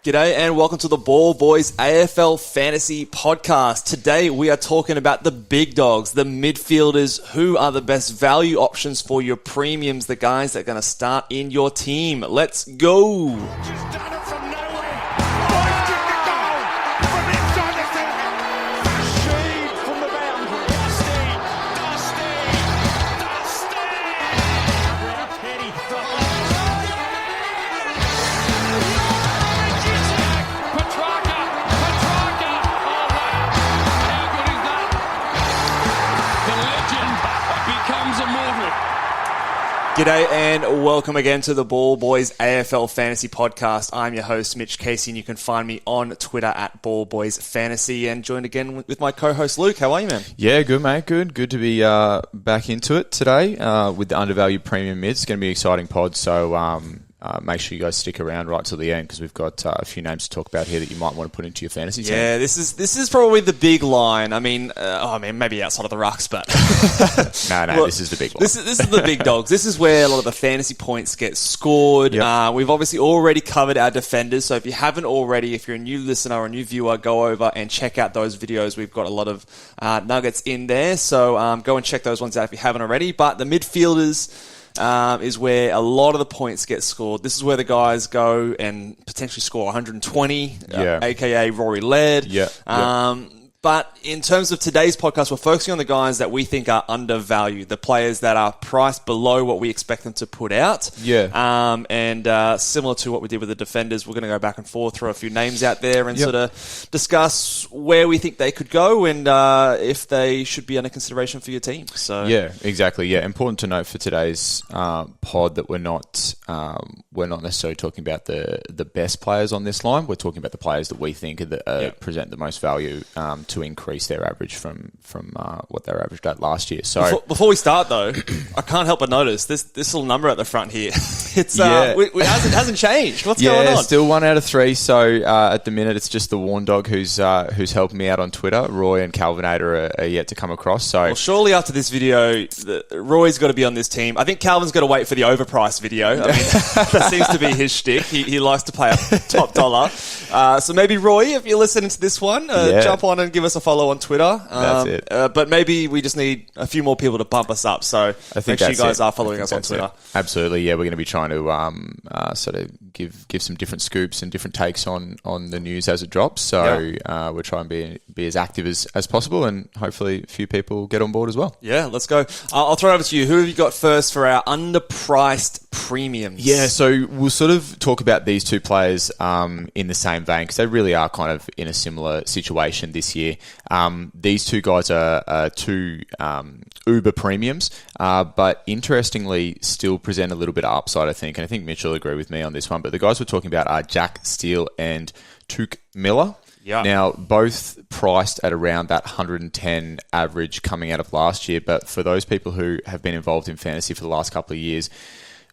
G'day and welcome to the Ball Boys AFL Fantasy Podcast. Today we are talking about the big dogs, the midfielders, who are the best value options for your premiums, the guys that are going to start in your team. Let's go! G'day and welcome again to the Ball Boys AFL Fantasy Podcast. I'm your host, Mitch Casey, and you can find me on Twitter at Ball Boys Fantasy, and joined again with my co-host Luke. How are you, man? Yeah, good, mate. Good to be back into it today with the undervalued premium mids. It's going to be an exciting pod, so make sure you guys stick around right till the end because we've got a few names to talk about here that you might want to put into your fantasy team. Yeah, this is probably the big line. I mean, maybe outside of the rucks, but no, well, this is the big line. This is the big dogs. This is where a lot of the fantasy points get scored. Yep. We've obviously already covered our defenders, so if you haven't already, if you're a new listener or a new viewer, go over and check out those videos. We've got a lot of nuggets in there, so go and check those ones out if you haven't already. But the midfielders is where a lot of the points get scored. This is where the guys go and potentially score 120, aka Rory Laird. But in terms of today's podcast, we're focusing on the guys that we think are undervalued, the players that are priced below what we expect them to put out. And similar to what we did with the defenders, we're going to go back and forth, throw a few names out there and sort of discuss where we think they could go and if they should be under consideration for your team. So yeah, exactly. Yeah, important to note for today's pod that we're not necessarily talking about the best players on this line. We're talking about the players that we think present the most value to increase their average from what they were averaged at last year. So before we start though, I can't help but notice this little number at the front here. It's it hasn't changed. What's going on? Still 1 out of 3. So at the minute, it's just the Warn Dog who's helping me out on Twitter. Roy and Calvinator are yet to come across. So well, surely after this video, Roy's got to be on this team. I think Calvin's got to wait for the overpriced video. I mean, that seems to be his shtick. He likes to play a top dollar. So maybe Roy, if you're listening to this one, jump on and give us a follow on Twitter. That's it. But maybe we just need a few more people to bump us up. So I think make sure you guys are following us on Twitter. Absolutely. Yeah, we're going to be trying to sort of give some different scoops and different takes on the news as it drops. So we're trying to be as active as possible, and hopefully a few people get on board as well. Yeah, let's go. I'll throw it over to you. Who have you got first for our underpriced premiums? Yeah, so we'll sort of talk about these two players in the same vein because they really are kind of in a similar situation this year. These two guys are two uber premiums, but interestingly still present a little bit of upside, I think. And I think Mitch will agree with me on this one. But the guys we're talking about are Jack Steele and Touk Miller. Yeah. Now, both priced at around that 110 average coming out of last year. But for those people who have been involved in fantasy for the last couple of years,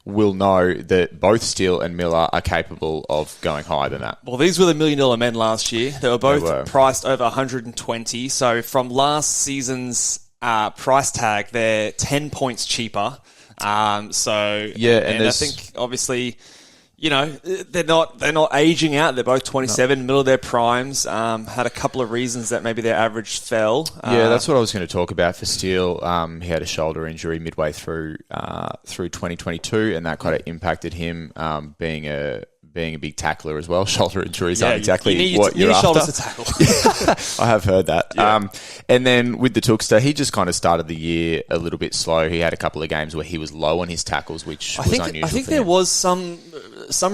will know that both Steele and Miller are capable of going higher than that. Well, these were the $1 million men last year. They were both priced over 120. So from last season's price tag, they're 10 points cheaper. And I think obviously, you know, they're not aging out. They're both 27, middle of their primes. Had a couple of reasons that maybe their average fell. Yeah, that's what I was going to talk about for Steele. He had a shoulder injury midway through 2022, and that kind of impacted him being a big tackler as well. Shoulder injuries aren't exactly what you're after. Shoulders to tackle. I have heard that. Yeah. And then with the Tookster, he just kind of started the year a little bit slow. He had a couple of games where he was low on his tackles, which was unusual. I think there was some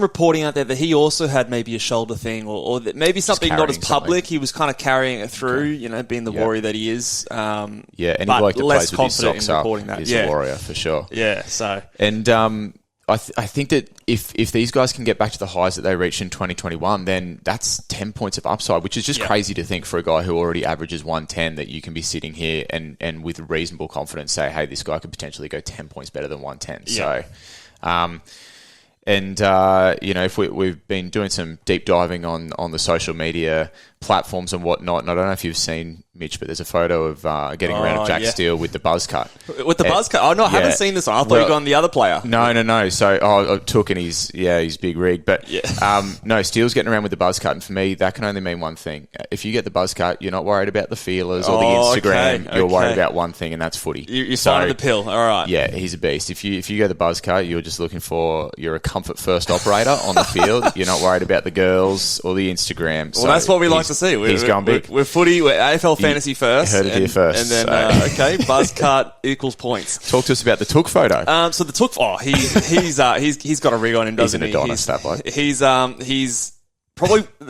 reporting out there that he also had maybe a shoulder thing or that maybe something not as public. He was kind of carrying it through, you know, being the warrior that he is. And he liked to play with his socks up. He's a warrior for sure. Yeah, so. And I think that if these guys can get back to the highs that they reached in 2021, then that's 10 points of upside, which is just crazy to think for a guy who already averages 110 that you can be sitting here and with reasonable confidence say, hey, this guy could potentially go 10 points better than 110. Yeah. So, you know, if we've been doing some deep diving on the social media platforms and whatnot, and I don't know if you've seen Mitch, but there's a photo of getting around of Jack Steele with the buzz cut. With the buzz cut? Oh, no, I haven't seen this one. I thought you got on the other player. No. So, I took and he's big rig. But, no, Steele's getting around with the buzz cut. And for me, that can only mean one thing. If you get the buzz cut, you're not worried about the feelers or the Instagram. You're worried about one thing, and that's footy. You're signing the pill. All right. Yeah, he's a beast. If you get the buzz cut, you're just looking for, you're a comfort first operator on the field. You're not worried about the girls or the Instagram. Well, that's what we like to see. He's going big. We're footy, we're AFL Fantasy first. Heard it here first. And then, buzz cut equals points. Talk to us about the Took photo. So the Took, he's got a rig on him, doesn't he? He's an Adonis, that bloke.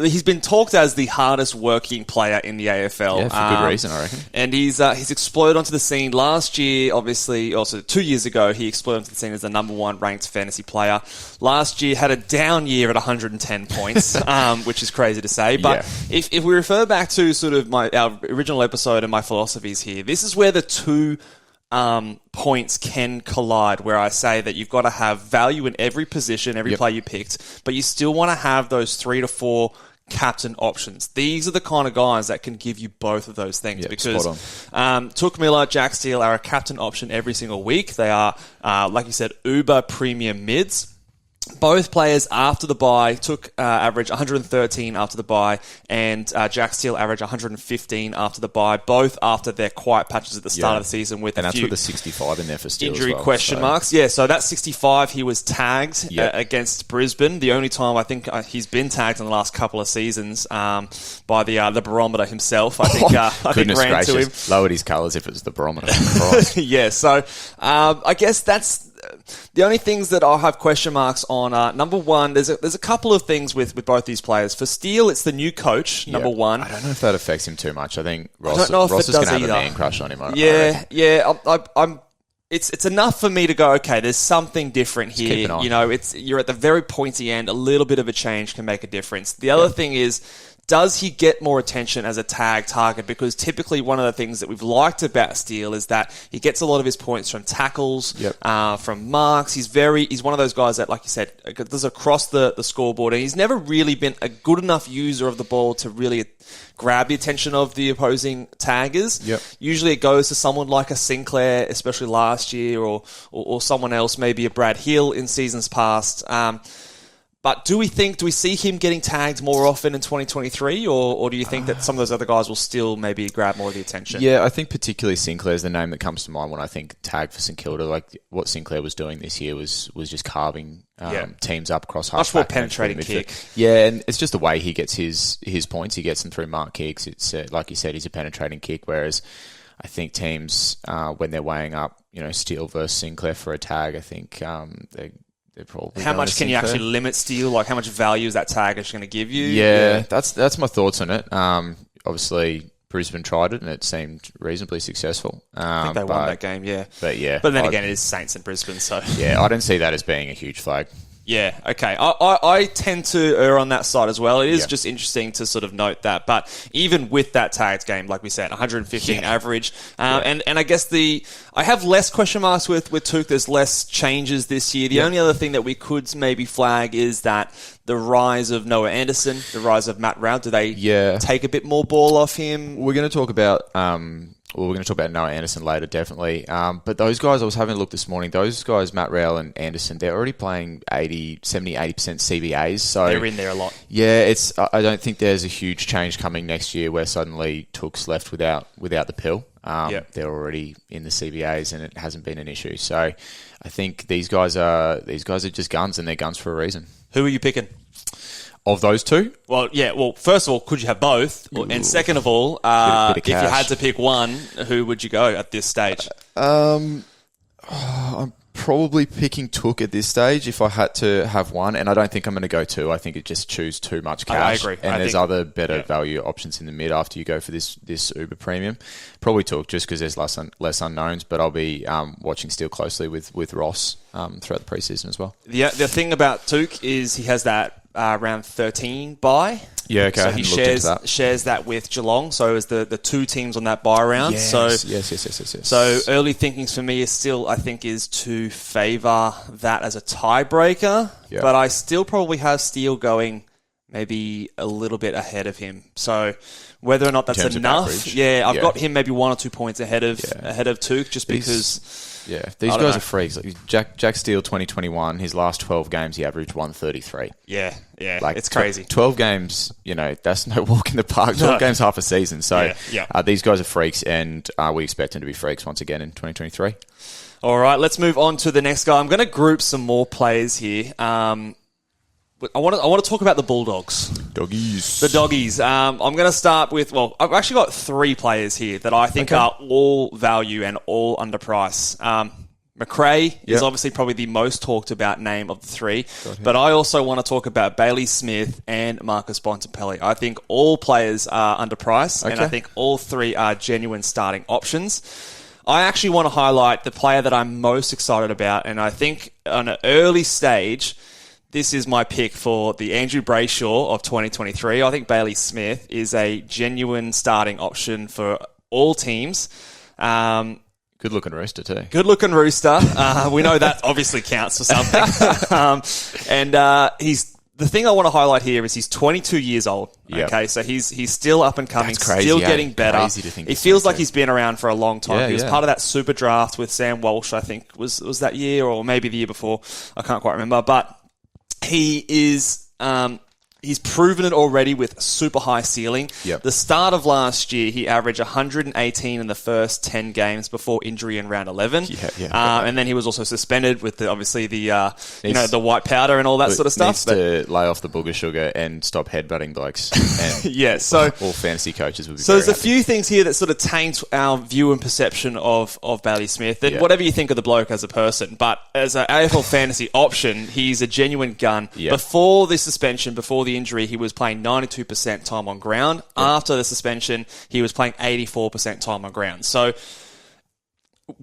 He's been talked as the hardest working player in the AFL. Yeah, for good reason, I reckon. And he's exploded onto the scene last year, obviously, also 2 years ago, he exploded onto the scene as the number one ranked fantasy player. Last year had a down year at 110 points, which is crazy to say. But if we refer back to sort of our original episode and my philosophies here, this is where the two points can collide, where I say that you've got to have value in every position, every player you picked, but you still want to have those 3 to 4 captain options. These are the kind of guys that can give you both of those things, because Took Miller, Jack Steele are a captain option every single week. They are, like you said, uber premium mids. Both players after the bye took average 113 after the bye, and Jack Steele average 115 after the bye, both after their quiet patches at the start of the season with that's with a 65 in there for Steele injury as well, question marks. Yeah, so that 65 he was tagged against Brisbane. The only time I think he's been tagged in the last couple of seasons by the barometer himself. I think I think ran gracious. to him. Lowered his colours if it was the barometer. Yeah, so I guess that's the only things that I'll have question marks on. Number one, there's a couple of things with both these players. For Steele, it's the new coach, number one. I don't know if that affects him too much. I think Ross is going to have a man crush on him. It's enough for me to go, okay, there's something different here. You know, you're at the very pointy end. A little bit of a change can make a difference. The other thing is, does he get more attention as a tag target? Because typically one of the things that we've liked about Steele is that he gets a lot of his points from tackles, from marks. He's one of those guys that, like you said, does across the scoreboard, and he's never really been a good enough user of the ball to really grab the attention of the opposing taggers. Usually it goes to someone like a Sinclair, especially last year, or someone else, maybe a Brad Hill in seasons past. But do we see him getting tagged more often in 2023, or do you think that some of those other guys will still maybe grab more of the attention? Yeah, I think particularly Sinclair is the name that comes to mind when I think tag for St Kilda. Like what Sinclair was doing this year was just carving teams up across half. Much more penetrating kick. Yeah, and it's just the way he gets his points. He gets them through mark kicks. It's like you said, he's a penetrating kick, whereas I think teams, when they're weighing up, Steele versus Sinclair for a tag, I think how much can you actually limit Steele? Like, how much value is that tag actually going to give you? Yeah, that's my thoughts on it. Obviously, Brisbane tried it and it seemed reasonably successful. I think they won that game, yeah. But then again, it is Saints and Brisbane, so yeah, I don't see that as being a huge flag. Yeah, okay. I tend to err on that side as well. It is just interesting to sort of note that. But even with that tagged game, like we said, 115 average. And I guess I have less question marks with Took. There's less changes this year. The only other thing that we could maybe flag is that the rise of Noah Anderson, the rise of Matt Rowell. Do they take a bit more ball off him? We're going to talk about... we're going to talk about Noah Anderson later, definitely. But those guys, I was having a look this morning, those guys, Matt Rowell and Anderson, they're already playing 70-80% CBAs. So they're in there a lot. Yeah, I don't think there's a huge change coming next year where suddenly Took's left without the pill. They're already in the CBAs and it hasn't been an issue. So I think these guys are just guns, and they're guns for a reason. Who are you picking? Of those two? Well, yeah. Well, first of all, could you have both? Ooh. And second of all, if you had to pick one, who would you go at this stage? I'm probably picking Took at this stage if I had to have one, and I don't think I'm going to go two. I think it just chews too much cash. I agree. And there's other better value options in the mid after you go for this uber premium. Probably Took just because there's less unknowns, but I'll be watching Steele closely with Ross throughout the preseason as well. The thing about Took is he has that round 13 bye. Yeah, okay. So he shares that with Geelong. So as the two teams on that bye round. Yes. So early thinkings for me is still, I think, is to favour that as a tiebreaker. Yeah. But I still probably have Steele going maybe a little bit ahead of him. So whether or not that's enough, I've got him maybe 1 or 2 points ahead of Touk, just because. Yeah, these guys are freaks. Like Jack Steele, 2021, his last 12 games, he averaged 133. Yeah, it's crazy. 12 games, that's no walk in the park. 12 games, half a season. So these guys are freaks, and we expect them to be freaks once again in 2023. All right, let's move on to the next guy. I'm going to group some more players here. I want to talk about the Bulldogs. Doggies. The Doggies. I'm going to start with, I've actually got 3 players here that I think are all value and all underpriced. McRae is obviously probably the most talked about name of the 3, but I also want to talk about Bailey Smith and Marcus Bontempelli. I think all players are underpriced, and I think all 3 are genuine starting options. I actually want to highlight the player that I'm most excited about, and I think on an early stage, this is my pick for the Andrew Brayshaw of 2023. I think Bailey Smith is a genuine starting option for all teams. Good-looking rooster, too. Good-looking rooster. We know that obviously counts for something. The thing I want to highlight here is he's 22 years old. Yep. Okay, so he's still up and coming, crazy, still getting better. Crazy to think it feels like he's been around for a long time. He was part of that super draft with Sam Walsh, I think, was that year or maybe the year before. I can't quite remember, but he is, he's proven it already with super high ceiling. Yep. The start of last year, he averaged 118 in the first 10 games before injury in round 11. And then he was also suspended with the white powder and all that sort of stuff. Needs to lay off the booger sugar and stop headbutting blokes. And so all fantasy coaches would be. So there's a few things here that sort of taint our view and perception of Bailey Smith. And whatever you think of the bloke as a person, but as an AFL fantasy option, he's a genuine gun. Yep. Before the suspension, before the injury, he was playing 92% time on ground. Yep. After the suspension, he was playing 84% time on ground. So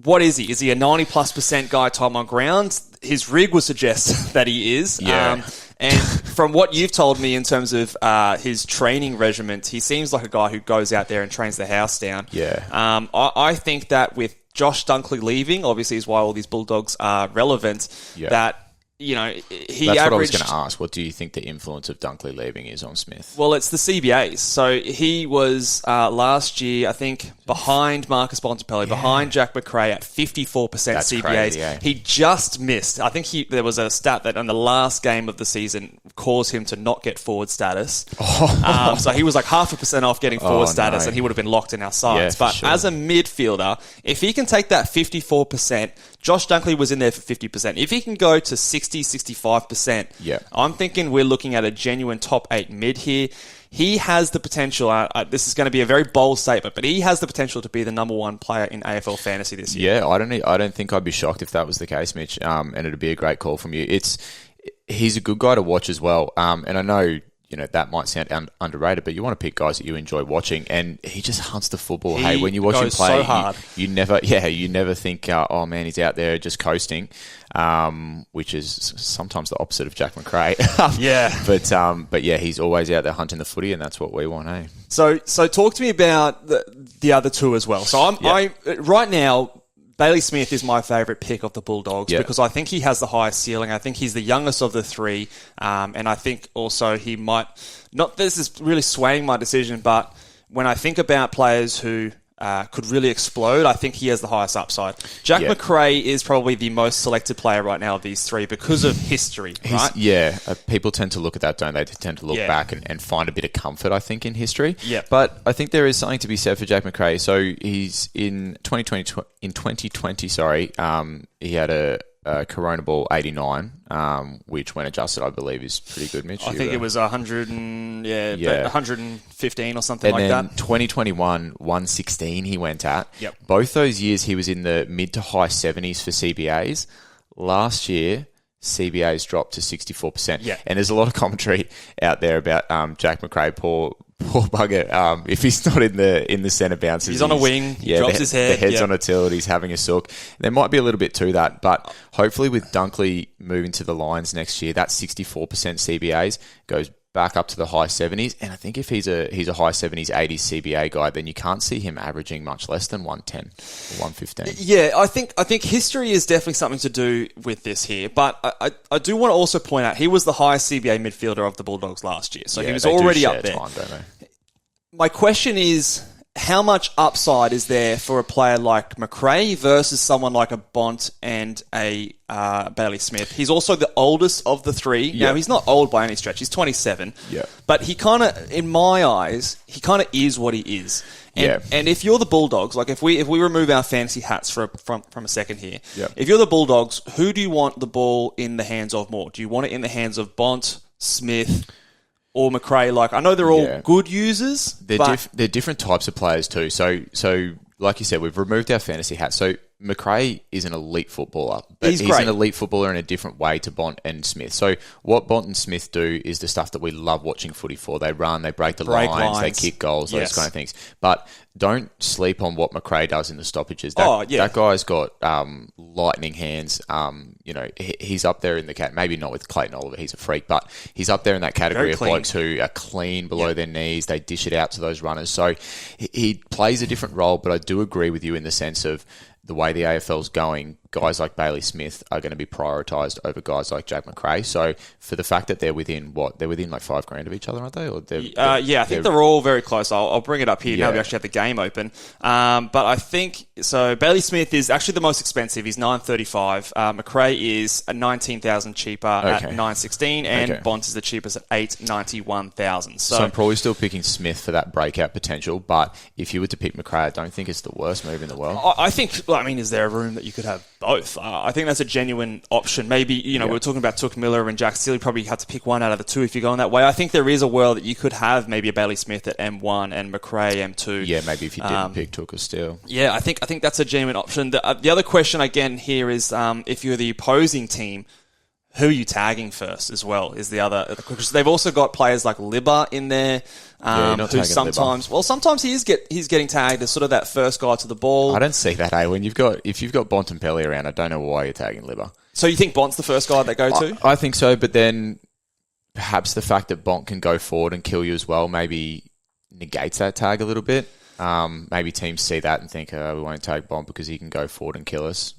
what is he? Is he a 90+% guy time on ground? His rig would suggest that he is. Yeah. And from what you've told me in terms of his training regiment, he seems like a guy who goes out there and trains the house down. Yeah. I think that with Josh Dunkley leaving, obviously is why all these Bulldogs are relevant, that he That's what I was averaged. going to ask. What do you think the influence of Dunkley leaving is on Smith? Well, it's the CBAs. So he was last year, I think, behind Marcus Bontempelli, behind Jack McRae at 54% That's CBAs. crazy, yeah. He just missed. I think there was a stat that in the last game of the season caused him to not get forward status. So he was like 0.5% off getting forward status, and he would have been locked in our sides. Yeah, but sure. as a midfielder, if he can take that 54%, Josh Dunkley was in there for 50%. If he can go to 60, 65%, I'm thinking we're looking at a genuine top 8 mid here. He has the potential, this is going to be a very bold statement, but he has the potential to be the number 1 player in AFL fantasy this year. Yeah, I don't think I'd be shocked if that was the case, Mitch, and it'd be a great call from you. He's a good guy to watch as well, and I know that might sound underrated, but you want to pick guys that you enjoy watching, and he just hunts the football. When you watch him play, so hard. You never think, oh man, he's out there just coasting, which is sometimes the opposite of Jack McRae. But he's always out there hunting the footy, and that's what we want, hey? So talk to me about the other 2 as well. So I right now, Bailey Smith is my favourite pick of the Bulldogs because I think he has the highest ceiling. I think he's the youngest of the 3. And I think also he might... This is really swaying my decision, but when I think about players who could really explode, I think he has the highest upside. Jack McRae is probably the most selected player right now of these 3 because of history, right? People tend to look at that, don't they? They tend to look back and find a bit of comfort, I think, in history. Yeah. But I think there is something to be said for Jack McRae. So he's in 2020, he had a Corona Ball 89, which when adjusted, I believe is pretty good, Mitch. I think it was 115 or something like that. And then 2021, 116 he went at. Yep. Both those years he was in the mid to high 70s for CBAs. Last year, CBAs dropped to 64%. Yeah. And there's a lot of commentary out there about Jack McRae, poor bugger. If he's not in the centre bounces, he's on a wing. He drops his head. The head's on a tilt. He's having a sook. There might be a little bit to that, but hopefully with Dunkley moving to the Lions next year, that 64% CBAs goes back up to the high 70s. And I think if he's a high 70s, 80s CBA guy, then you can't see him averaging much less than 110 or 115. Yeah, I think history is definitely something to do with this here. But I do want to also point out he was the highest CBA midfielder of the Bulldogs last year. So he was already up there. Time, don't they? My question is, how much upside is there for a player like McRae versus someone like a Bont and a Bailey Smith? He's also the oldest of the three. Yeah. Now, he's not old by any stretch. He's 27. Yeah. But he kind of, in my eyes, he kind of is what he is. And, and if you're the Bulldogs, like if we remove our fantasy hats from a second here, if you're the Bulldogs, who do you want the ball in the hands of more? Do you want it in the hands of Bont, Smith, or McRae? Like, I know they're all good users. They're different types of players too. So like you said, we've removed our fantasy hat. So McRae is an elite footballer, but he's an elite footballer in a different way to Bont and Smith. So what Bont and Smith do is the stuff that we love watching footy for. They run, they break the lines, they kick goals, those kind of things. But don't sleep on what McRae does in the stoppages. That guy's got lightning hands. He's up there in the maybe not with Clayton Oliver, he's a freak, but he's up there in that category of blokes who are clean below their knees. They dish it out to those runners. So he plays a different role, but I do agree with you in the sense of the way the AFL's going, guys like Bailey Smith are going to be prioritised over guys like Jack McRae. So for the fact that they're within like $5,000 of each other, aren't they? Or I think they're all very close. I'll bring it up here now we actually have the game open. But I think, so Bailey Smith is actually the most expensive. He's $935. McRae is $19,000 cheaper at $916, and Bont is the cheapest at $891,000. So I'm probably still picking Smith for that breakout potential, but if you were to pick McRae, I don't think it's the worst move in the world. I think, is there a room that you could have both? I think that's a genuine option. Maybe, we were talking about Took Miller and Jack Steele. You probably had to pick one out of the two if you're going that way. I think there is a world that you could have maybe a Bailey Smith at M1 and McRae M2. Yeah, maybe if you didn't pick Took or Steele. Yeah, I think that's a genuine option. The other question again here is if you're the opposing team, who are you tagging first as well is the other question. They've also got players like Libba in there, who sometimes he's getting tagged as sort of that first guy to the ball. I don't see that, if you've got Bontempelli around, I don't know why you're tagging Libba. So you think Bont's the first guy they go to? I think so, but then perhaps the fact that Bont can go forward and kill you as well maybe negates that tag a little bit. Maybe teams see that and think, we won't tag Bont because he can go forward and kill us.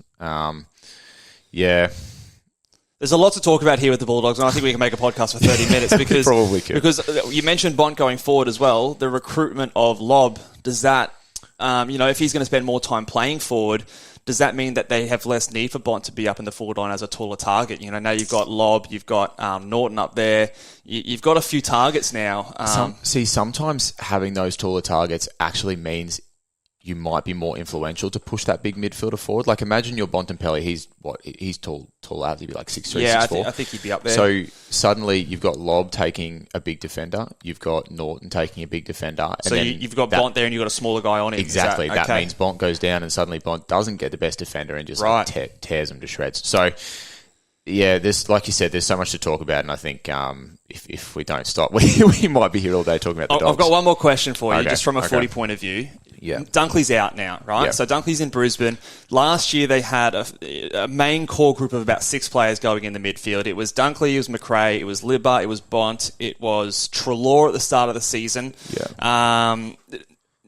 There's a lot to talk about here with the Bulldogs, and I think we can make a podcast for 30 minutes because probably could. Because you mentioned Bont going forward as well. The recruitment of Lob, does that, if he's going to spend more time playing forward, does that mean that they have less need for Bont to be up in the forward line as a taller target? Now you've got Lob, you've got Norton up there, you've got a few targets now. Sometimes having those taller targets actually means you might be more influential to push that big midfielder forward. Like, imagine your Bontempelli, he's tall out, he'd be like 6'3", 6'4". I think he'd be up there. So suddenly you've got Lob taking a big defender, you've got Norton taking a big defender. So you've got Bont there and you've got a smaller guy on him. Exactly. That means Bont goes down and suddenly Bont doesn't get the best defender and just tears him to shreds. So, like you said, there's so much to talk about, and I think if we don't stop, we might be here all day talking about the Dogs. I've got one more question for you, just from a footy point of view. Yeah. Dunkley's out now, right? Yeah. So Dunkley's in Brisbane. Last year they had a main core group of about 6 players going in the midfield. It was Dunkley, it was McRae, it was Libba, it was Bont, it was Treloar at the start of the season. Yeah.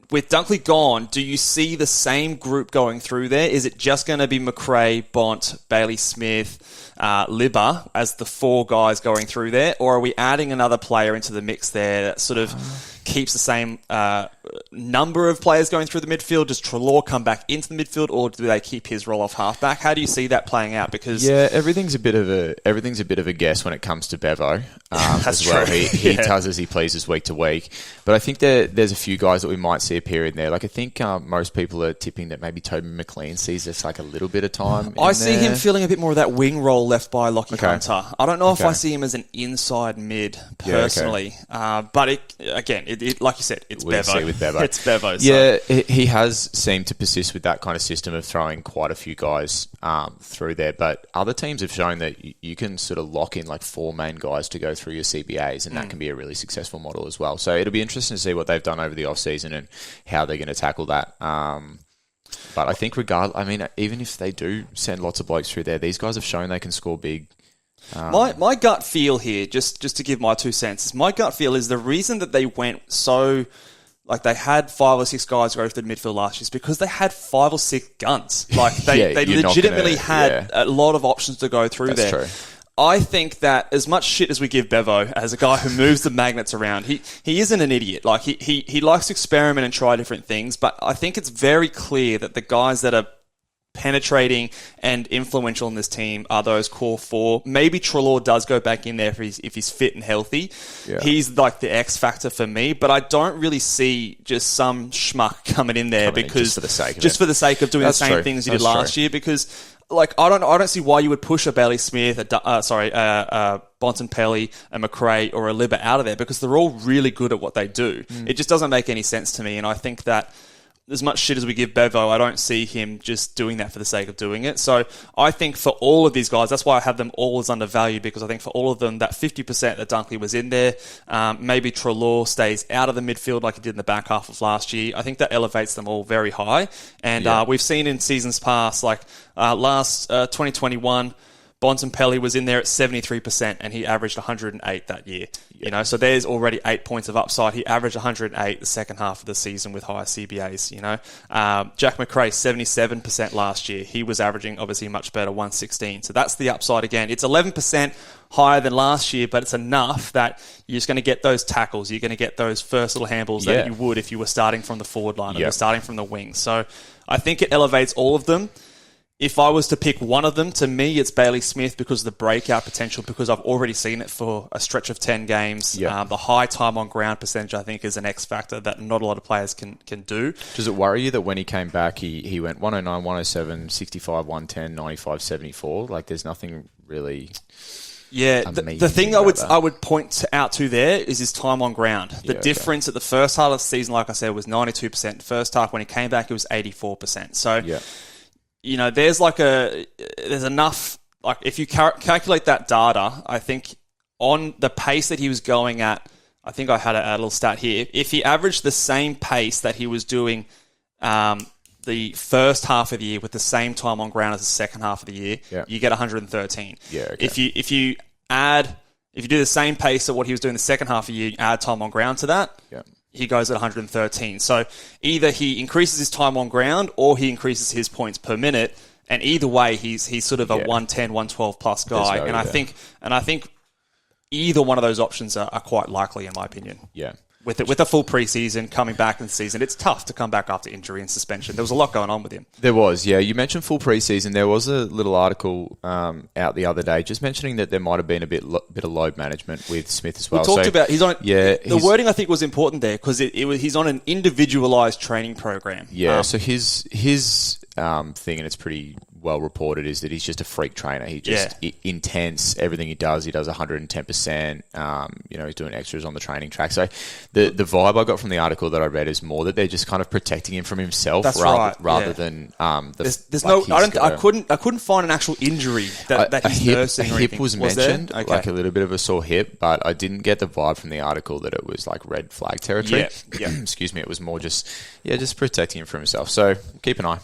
With Dunkley gone, do you see the same group going through there? Is it just going to be McRae, Bont, Bailey Smith, Libba as the 4 guys going through there? Or are we adding another player into the mix there that sort of keeps the same number of players going through the midfield? Does Treloar come back into the midfield, or do they keep his role off halfback? How do you see that playing out? Because everything's a bit of a guess when it comes to Bevo. That's as well. true. He does as he pleases week to week. But I think there's a few guys that we might see appear in there. Like, I think most people are tipping that maybe Toby McLean sees just like a little bit of time. I see him filling a bit more of that wing role left by Lockie Hunter. I don't know if I see him as an inside mid personally, but it, like you said, it's Bevo. With Bevo. It's Bevo. Yeah, he has seemed to persist with that kind of system of throwing quite a few guys through there. But other teams have shown that you can sort of lock in like 4 main guys to go through your CBAs, and that can be a really successful model as well. So it'll be interesting to see what they've done over the off-season and how they're going to tackle that. But I think even if they do send lots of blokes through there, these guys have shown they can score big My gut feel here, just to give my 2 cents, my gut feel is the reason that they went so... Like, they had 5 or 6 guys go through the midfield last year is because they had 5 or 6 guns. Like, they legitimately had a lot of options to go through there. True. I think that as much shit as we give Bevo as a guy who moves the magnets around, he isn't an idiot. Like, he likes to experiment and try different things, but I think it's very clear that the guys that are penetrating and influential in this team are those core 4. Maybe Treloar does go back in there if he's fit and healthy. Yeah. He's like the X factor for me, but I don't really see just some schmuck coming in there just for the sake of doing the same things he did last year. Because like I don't see why you would push a Bailey Smith, Bontempelli, a McRae, or a Libba out of there because they're all really good at what they do. It just doesn't make any sense to me, and I think that as much shit as we give Bevo, I don't see him just doing that for the sake of doing it. So I think for all of these guys, that's why I have them all as undervalued, because I think for all of them, that 50% that Dunkley was in there, maybe Treloar stays out of the midfield like he did in the back half of last year. I think that elevates them all very high. And we've seen in seasons past, like last 2021, Bontempelli was in there at 73% and he averaged 108 that year. You know, so there's already 8 points of upside. He averaged 108 the second half of the season with higher CBAs, you know. Jack McRae, 77% last year. He was averaging obviously much better, 116. So that's the upside again. It's 11% higher than last year, but it's enough that you're just going to get those tackles. You're going to get those first little handballs that you would if you were starting from the forward line or you're starting from the wing. So I think it elevates all of them. If I was to pick one of them, to me, it's Bailey Smith because of the breakout potential, because I've already seen it for a stretch of 10 games. The high time on ground percentage, I think, is an X factor that not a lot of players can do. Does it worry you that when he came back, he went 109, 107, 65, 110, 95, 74? Like, there's nothing really... Yeah, the thing I would point out to there is his time on ground. The difference at the first half of the season, like I said, was 92%. The first half, when he came back, it was 84%. So... You know, there's enough, like if you calculate that data, I think on the pace that he was going at, I think I had a little stat here. If he averaged the same pace that he was doing the first half of the year with the same time on ground as the second half of the year, you get 113. If you do the same pace of what he was doing the second half of the year, add time on ground to that, he goes at 113. So either he increases his time on ground or he increases his points per minute. And either way, he's sort of a 110, 112 plus guy. And I think either one of those options are quite likely, in my opinion. Yeah. With a full preseason coming back in the season, it's tough to come back after injury and suspension. There was a lot going on with him. There was, yeah. You mentioned full preseason. There was a little article out the other day just mentioning that there might have been a bit of load management with Smith as well. We talked about the wording. I think was important there because he's on an individualized training program. Yeah. So his thing, and it's pretty well reported, is that he's just a freak trainer. He just intense. Everything he does 110%. He's doing extras on the training track. So the vibe I got from the article that I read is more that they're just kind of protecting him from himself rather than I couldn't find an actual injury that he's nursing. A hip was mentioned, like a little bit of a sore hip, but I didn't get the vibe from the article that it was like red flag territory. Excuse me. It was more just protecting him from himself. So keep an eye.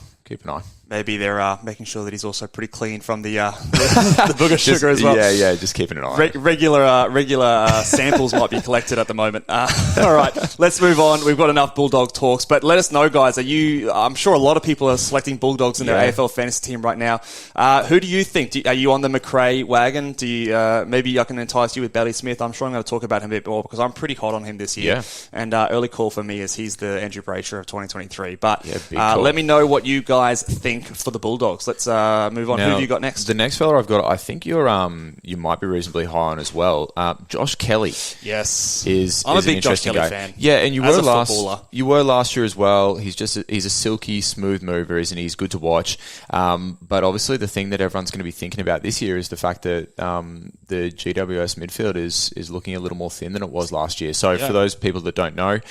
Maybe they're making sure that he's also pretty clean from the booger sugar as well. Yeah, just keeping an eye. Regular samples might be collected at the moment. All right, let's move on. We've got enough Bulldog talks, but let us know, guys. I'm sure a lot of people are selecting Bulldogs in their AFL fantasy team right now. Who do you think? Are you on the McRae wagon? Do you, maybe I can entice you with Bailey Smith? I'm sure I'm going to talk about him a bit more because I'm pretty hot on him this year. Yeah. And early call for me is he's the Andrew Brayshaw of 2023. But let me know what you guys think for the Bulldogs. Let's move on. Now, who have you got next? The next fella I've got, I think you might be reasonably high on as well. Josh Kelly. Yes, I'm a big Josh Kelly fan. Yeah, and you were last year as well. He's a silky, smooth mover, isn't he? He's good to watch. But obviously, the thing that everyone's going to be thinking about this year is the fact that the GWS midfield is looking a little more thin than it was last year. So for those people that don't know,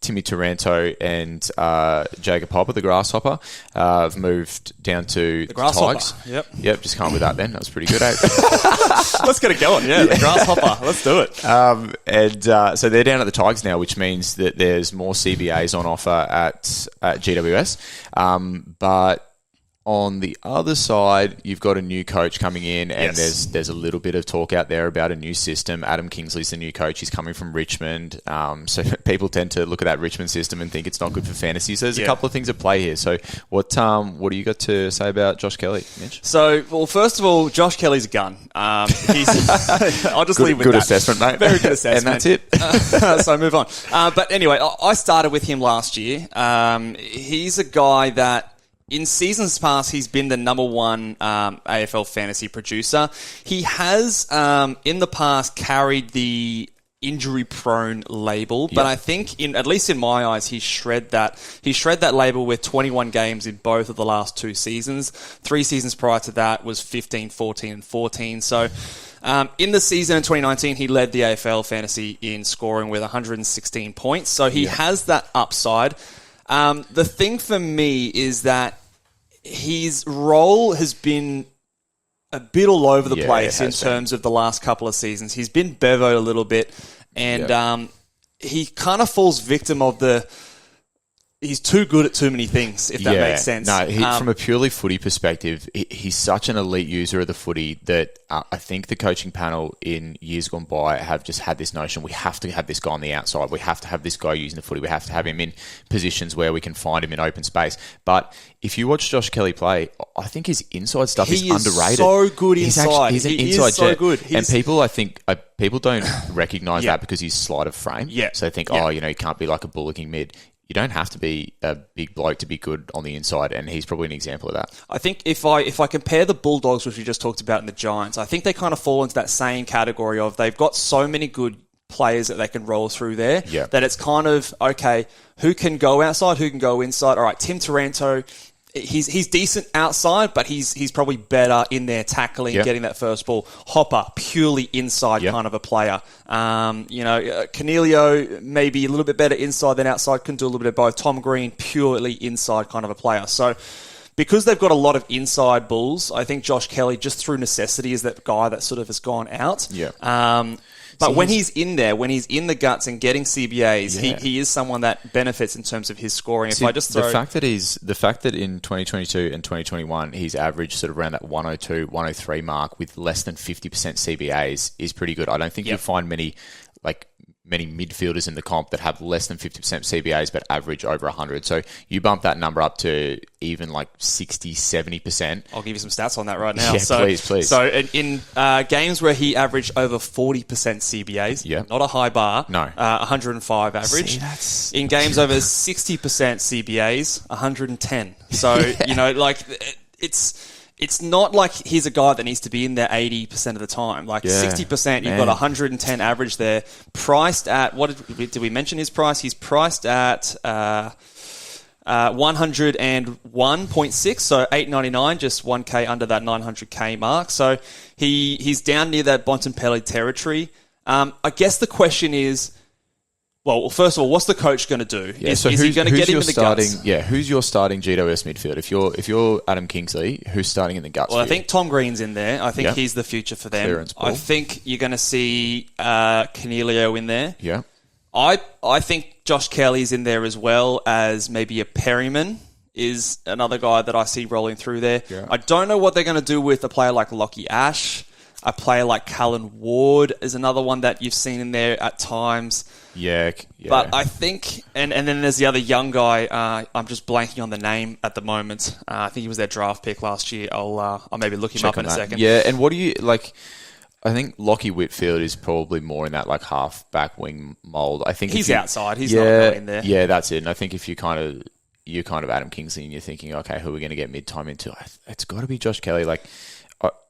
Timmy Taranto and Jacob Hopper, the Grasshopper, have moved down to the Tigers. Yep, just come with that then. That was pretty good, eh? Let's get it going, the Grasshopper. Let's do it. So they're down at the Tigers now, which means that there's more CBAs on offer at GWS. But On the other side, you've got a new coach coming in, and there's a little bit of talk out there about a new system. Adam Kingsley's the new coach. He's coming from Richmond. So people tend to look at that Richmond system and think it's not good for fantasy. So there's a couple of things at play here. So what do you got to say about Josh Kelly, Mitch? So, well, first of all, Josh Kelly's a gun. I'll just leave with good that. Assessment, mate. Very good assessment. And that's it. So move on. But anyway, I started with him last year. He's a guy that in seasons past, he's been the number one AFL fantasy producer. He has, in the past, carried the injury-prone label, but I think, at least in my eyes, he shred that label with 21 games in both of the last 2 seasons. 3 seasons prior to that was 15, 14, and 14. So in the season in 2019, he led the AFL fantasy in scoring with 116 points. So he has that upside. The thing for me is that his role has been a bit all over the place in terms of the last couple of seasons. He's been bevoed a little bit, and he kind of falls victim of he's too good at too many things, if that makes sense. No, from a purely footy perspective, he's such an elite user of the footy that I think the coaching panel in years gone by have just had this notion, we have to have this guy on the outside. We have to have this guy using the footy. We have to have him in positions where we can find him in open space. But if you watch Josh Kelly play, I think his inside stuff is underrated. He's so good inside. He's an inside jet. And people, I think, people don't recognise that because he's slight of frame. Yeah. So they think, he can't be like a bullocking mid. You don't have to be a big bloke to be good on the inside, and he's probably an example of that. I think if I compare the Bulldogs, which we just talked about, and the Giants, I think they kind of fall into that same category of they've got so many good players that they can roll through there that it's kind of, okay, who can go outside, who can go inside? All right, Tim Taranto, he's decent outside, but he's probably better in there tackling, getting that first ball. Hopper, purely inside kind of a player. Cornelio, maybe a little bit better inside than outside, can do a little bit of both. Tom Green, purely inside kind of a player. So because they've got a lot of inside bulls, I think Josh Kelly, just through necessity, is that guy that sort of has gone out. But when he's in there, when he's in the guts and getting CBAs, he is someone that benefits in terms of his scoring. The fact that in 2022 and 2021 he's averaged sort of around that 102, 103 mark with less than 50% CBAs is pretty good. I don't think you'll find many midfielders in the comp that have less than 50% CBAs but average over 100. So you bump that number up to even like 60, 70%. I'll give you some stats on that right now. Please. So in games where he averaged over 40% CBAs, not a high bar, 105 average. See, in games over 60% CBAs, 110. So, it's not like he's a guy that needs to be in there 80% of the time. 60%, you've got 110 average there. Priced at, did we mention his price? He's priced at 101.6, so $8.99, just 1K under that 900K mark. So he's down near that Bontempelli territory. I guess the question is, well, first of all, what's the coach going to do? Is he going to get him in the guts? Yeah, who's your starting GWS midfield? If you're Adam Kingsley, who's starting in the guts? Well, I think Tom Green's in there. I think he's the future for them. Clearance ball. I think you're going to see Cornelio in there. Yeah. I think Josh Kelly's in there as well as maybe a Perryman is another guy that I see rolling through there. Yeah. I don't know what they're going to do with a player like Lockie Ash. A player like Callan Ward is another one that you've seen in there at times. Yeah. But I think, and then there's the other young guy. I'm just blanking on the name at the moment. I think he was their draft pick last year. I'll maybe look him up in a second. Yeah, and what do you like? I think Lockie Whitfield is probably more in that like half back wing mold. I think he's outside. He's not really in there. Yeah, that's it. And I think if you're kind of Adam Kingsley and you're thinking, okay, who are we going to get mid-time into? It's got to be Josh Kelly. Like,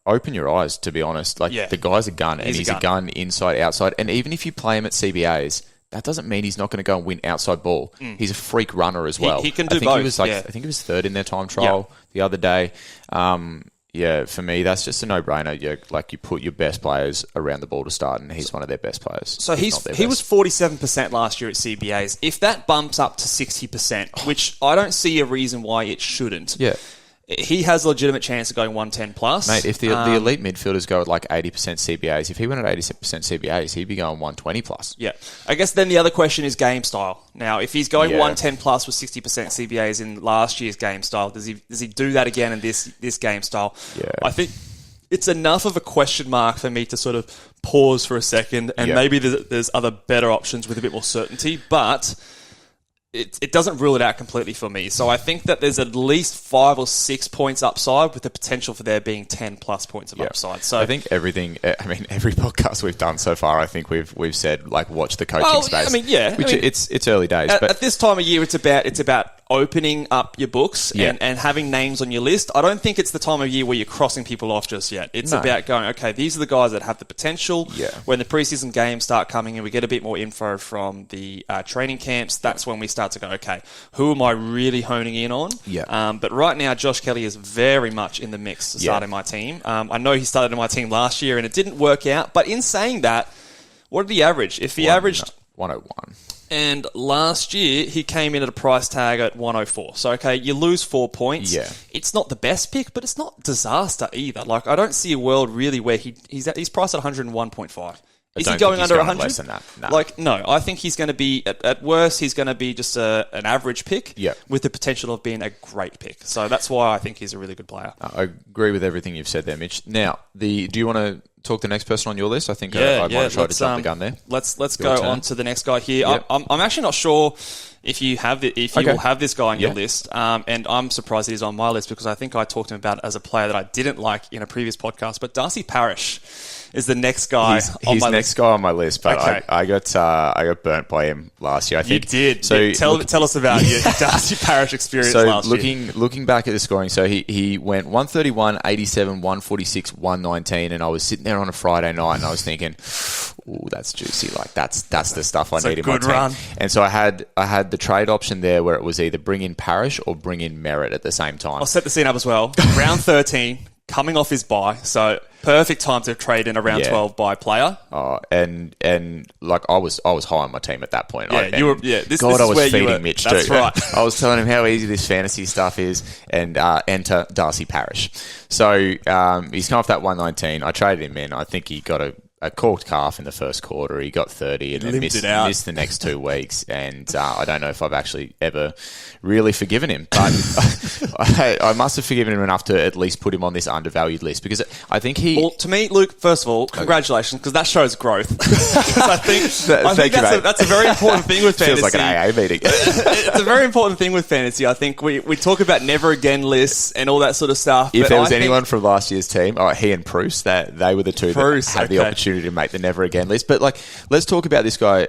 open your eyes, to be honest. The guy's a gun, and he's a gun inside, outside. And even if you play him at CBAs, that doesn't mean he's not going to go and win outside ball. He's a freak runner as well. He can do both. I think he was third in their time trial the other day. For me, that's just a no-brainer. You put your best players around the ball to start, and he's one of their best players. So he was 47% last year at CBAs. If that bumps up to 60%, which I don't see a reason why it shouldn't. Yeah. he has a legitimate chance of going 110 plus. Mate, if the elite midfielders go at like 80% CBAs, if he went at 80% CBAs, he'd be going 120 plus. Yeah. I guess then the other question is game style. Now, if he's going 110 plus with 60% CBAs in last year's game style, does he do that again in this game style? Yeah. I think it's enough of a question mark for me to sort of pause for a second, and maybe there's other better options with a bit more certainty, but it doesn't rule it out completely for me. So I think that there's at least 5 or 6 points upside with the potential for there being 10 plus points of upside. So I think every podcast we've done so far, I think we've said, like, watch the coaching space. It's early days. But at this time of year, it's about opening up your books and having names on your list. I don't think it's the time of year where you're crossing people off just yet. It's about going, okay, these are the guys that have the potential. Yeah. When the preseason games start coming and we get a bit more info from the training camps, that's when we start to go, okay, who am I really honing in on? Yeah. But right now, Josh Kelly is very much in the mix to start in my team. I know he started in my team last year and it didn't work out. But in saying that, what did he average? If he averaged 101. And last year, he came in at a price tag at 104. So, okay, you lose 4 points. Yeah. It's not the best pick, but it's not disaster either. Like, I don't see a world really where he's priced at 101.5. Is he going under 100? Less than that. No. Like, no. I think he's going to be, at worst, he's going to be just an average pick with the potential of being a great pick. So that's why I think he's a really good player. I agree with everything you've said there, Mitch. Now, do you want to talk the next person on your list? I think I might have tried to jump the gun there. Let's go on to the next guy here. Yep. I'm actually not sure if you will have this guy on your list, and I'm surprised he's on my list because I think I talked to him about it as a player that I didn't like in a previous podcast. But Darcy Parish is the next guy on my list. Guy on my list, but okay. I got burnt by him last year. I think you did. So tell us about your Darcy Parish experience last year. Looking back at the scoring, so he went 131, 87, 146, 119, and I was sitting there on a Friday night and I was thinking, ooh, that's juicy. Like that's the stuff I need in my team. Run. And so I had the trade option there where it was either bring in Parish or bring in Merritt at the same time. I'll set the scene up as well. Round 13, coming off his bye, so perfect time to trade in a round 12 bye player. Oh, and like I was high on my team at that point. Yeah, you were. Yeah, this I was feeding Mitch too. That's right. I was telling him how easy this fantasy stuff is, and enter Darcy Parish. So he's come off that 119. I traded him in. I think he got a corked calf in the first quarter. He got 30 and then missed the next 2 weeks. And I don't know if I've actually ever really forgiven him. But I must have forgiven him enough to at least put him on this undervalued list because I think he... Well, to me, Luke, first of all, congratulations because that shows growth. I think that's a very important thing with fantasy. Feels like an AA meeting. It's a very important thing with fantasy. I think we talk about never again lists and all that sort of stuff. If there was anyone from last year's team, he and Bruce, that they were the two that had the opportunity to make the never again list. But like, let's talk about this guy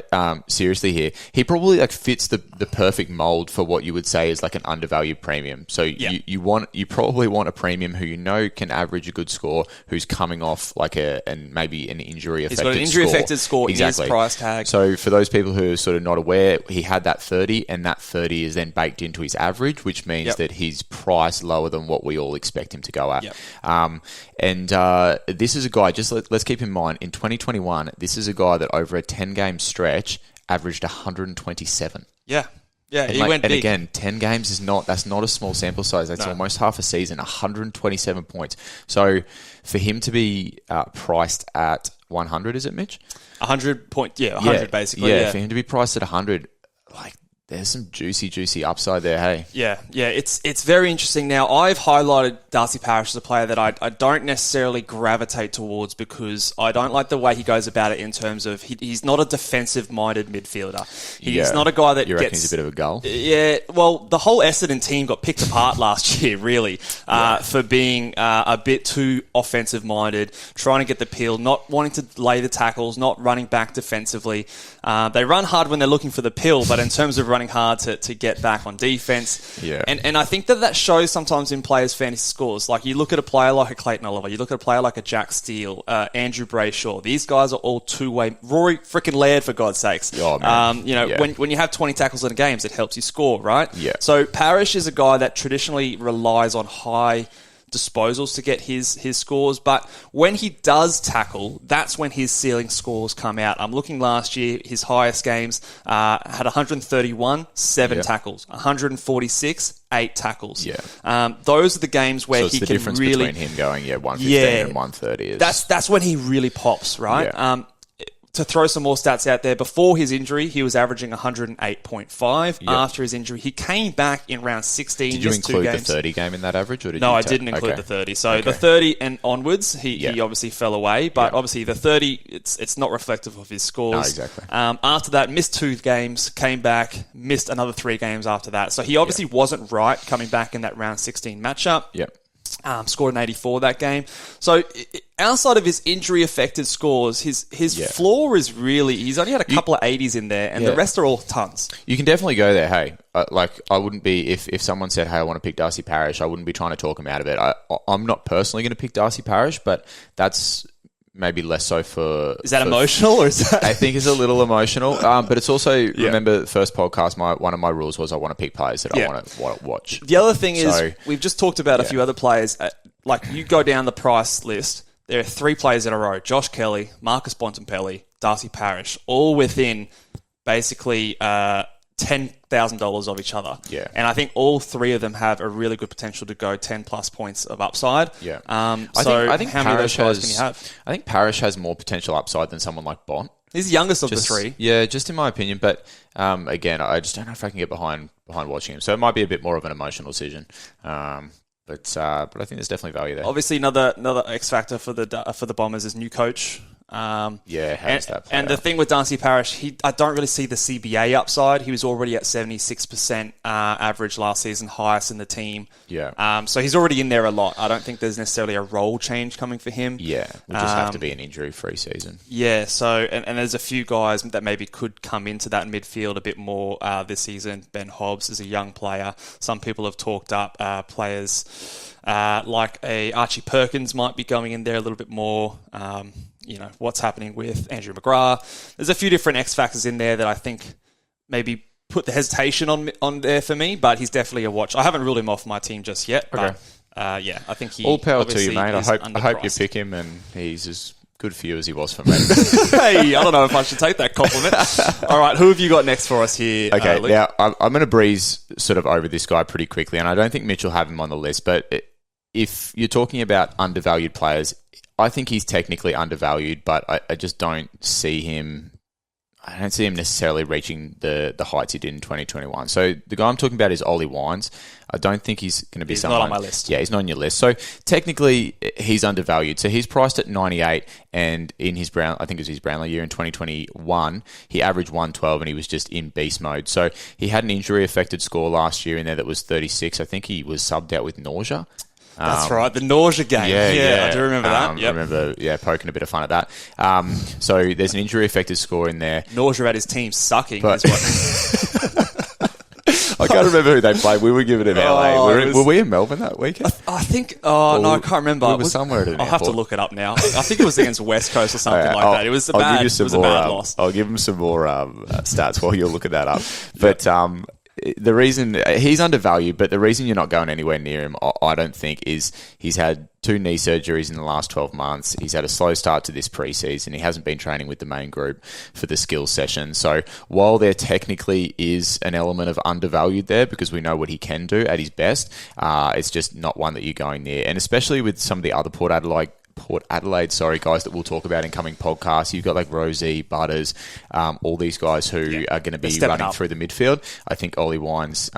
seriously here. He probably like fits the perfect mold for what you would say is like an undervalued premium. So you probably want a premium who you know can average a good score, who's coming off like maybe an injury affected score. He's got an injury affected score. Exactly. His price tag. So for those people who are sort of not aware, he had that 30 and that 30 is then baked into his average, which means that he's priced lower than what we all expect him to go at. This is a guy, just let's keep in mind, in 2021, this is a guy that over a 10-game stretch averaged 127. Yeah. Yeah, he went big. And again, 10 games that's not a small sample size. That's almost half a season, 127 points. So for him to be priced at 100, is it, Mitch? 100 basically. Yeah, for him to be priced at 100, like, there's some juicy upside there, hey? Yeah, it's very interesting. Now, I've highlighted Darcy Parish as a player that I don't necessarily gravitate towards because I don't like the way he goes about it in terms of he's not a defensive-minded midfielder. He's not a guy that you reckon he's a bit of a gull? Yeah, well, the whole Essendon team got picked apart last year, really, for being a bit too offensive-minded, trying to get the peel, not wanting to lay the tackles, not running back defensively. They run hard when they're looking for the pill, but in terms of running hard to get back on defense. Yeah. And I think that shows sometimes in players' fantasy scores. Like, you look at a player like a Clayton Oliver, you look at a player like a Jack Steele, Andrew Brayshaw. These guys are all two-way. Rory freaking Laird, for God's sakes. Oh, man. When you have 20 tackles in a game, it helps you score, right? Yeah. So Parish is a guy that traditionally relies on high disposals to get his scores. But when he does tackle, that's when his ceiling scores come out. I'm looking last year, his highest games had 131, 7 tackles, 146, 8 tackles. Yeah. Those are the games where he the can difference really... between him going 115 and 130 is... That's when he really pops, right? Yeah. To throw some more stats out there, before his injury, he was averaging 108.5. Yep. After his injury, he came back in round 16. Did you include the 30 game in that average? Or did no, you I didn't include the 30. So the 30 and onwards, he obviously fell away. But obviously the 30, it's not reflective of his scores. No, exactly. After that, missed 2 games, came back, missed another 3 games after that. So he obviously wasn't right coming back in that round 16 matchup. Yep. Scored an 84 that game. So outside of his injury-affected scores, his floor is really... He's only had a couple of 80s in there, and the rest are all tons. You can definitely go there, hey. I wouldn't be... If someone said, hey, I want to pick Darcy Parish, I wouldn't be trying to talk him out of it. I'm not personally going to pick Darcy Parish, but that's... maybe less so for... Is that emotional or is that... I think it's a little emotional. But it's also... Remember, the first podcast, one of my rules was I want to pick players that I want to watch. The other thing is, we've just talked about a few other players. Like, you go down the price list, there are 3 players in a row. Josh Kelly, Marcus Bontempelli, Darcy Parish, all within basically... $10,000 of each other. Yeah. And I think all 3 of them have a really good potential to go 10 plus points of upside. Yeah. I think how many of those guys can you have? I think Parish has more potential upside than someone like Bont. He's the youngest of the 3. Yeah, just in my opinion. But again, I just don't know if I can get behind watching him. So it might be a bit more of an emotional decision. But I think there's definitely value there. Obviously, another X factor for the Bombers is new coach. How does that play and the thing with Darcy Parish, I don't really see the CBA upside. He was already at 76% average last season, highest in the team. Yeah. So he's already in there a lot. I don't think there's necessarily a role change coming for him. Yeah. Will just have to be an injury-free season. Yeah. So and there's a few guys that maybe could come into that midfield a bit more this season. Ben Hobbs is a young player. Some people have talked up players like a Archie Perkins might be going in there a little bit more. What's happening with Andrew McGrath. There's a few different X factors in there that I think maybe put the hesitation on there for me, but he's definitely a watch. I haven't ruled him off my team just yet, but I think he... All power to you, mate. I hope you pick him and he's as good for you as he was for me. Hey, I don't know if I should take that compliment. All right, who have you got next for us here, Okay, Luke? now I'm going to breeze sort of over this guy pretty quickly, and I don't think Mitch will have him on the list, but if you're talking about undervalued players... I think he's technically undervalued, but I just don't see him... I don't see him necessarily reaching the heights he did in 2021. So the guy I'm talking about is Ollie Wines. I don't think he's going to be someone... He's not on my list. Yeah, he's not on your list. So technically, he's undervalued. So he's priced at 98, and in his I think it was his Brownlow year in 2021, he averaged 112, and he was just in beast mode. So he had an injury-affected score last year in there that was 36. I think he was subbed out with nausea. That's right, the nausea game. Yeah, I do remember that. I remember, poking a bit of fun at that. So there's an injury-affected score in there. Nausea at his team sucking is what... I can't remember who they played. We were giving it LA. Were we in Melbourne that weekend? I think... no, I can't remember. We were somewhere at an I'll have to look it up now. I think it was against West Coast or something like that. It was a bad loss. I'll give him some more stats while you're looking that up. But... the reason he's undervalued, but the reason you're not going anywhere near him, I don't think, is he's had 2 knee surgeries in the last 12 months. He's had a slow start to this preseason. He hasn't been training with the main group for the skills session. So while there technically is an element of undervalued there, because we know what he can do at his best, it's just not one that you're going near. And especially with some of the other Port Adelaide guys that we'll talk about in coming podcasts. You've got like Rosie, Butters, all these guys who are going to be running through the midfield. I think Ollie Wines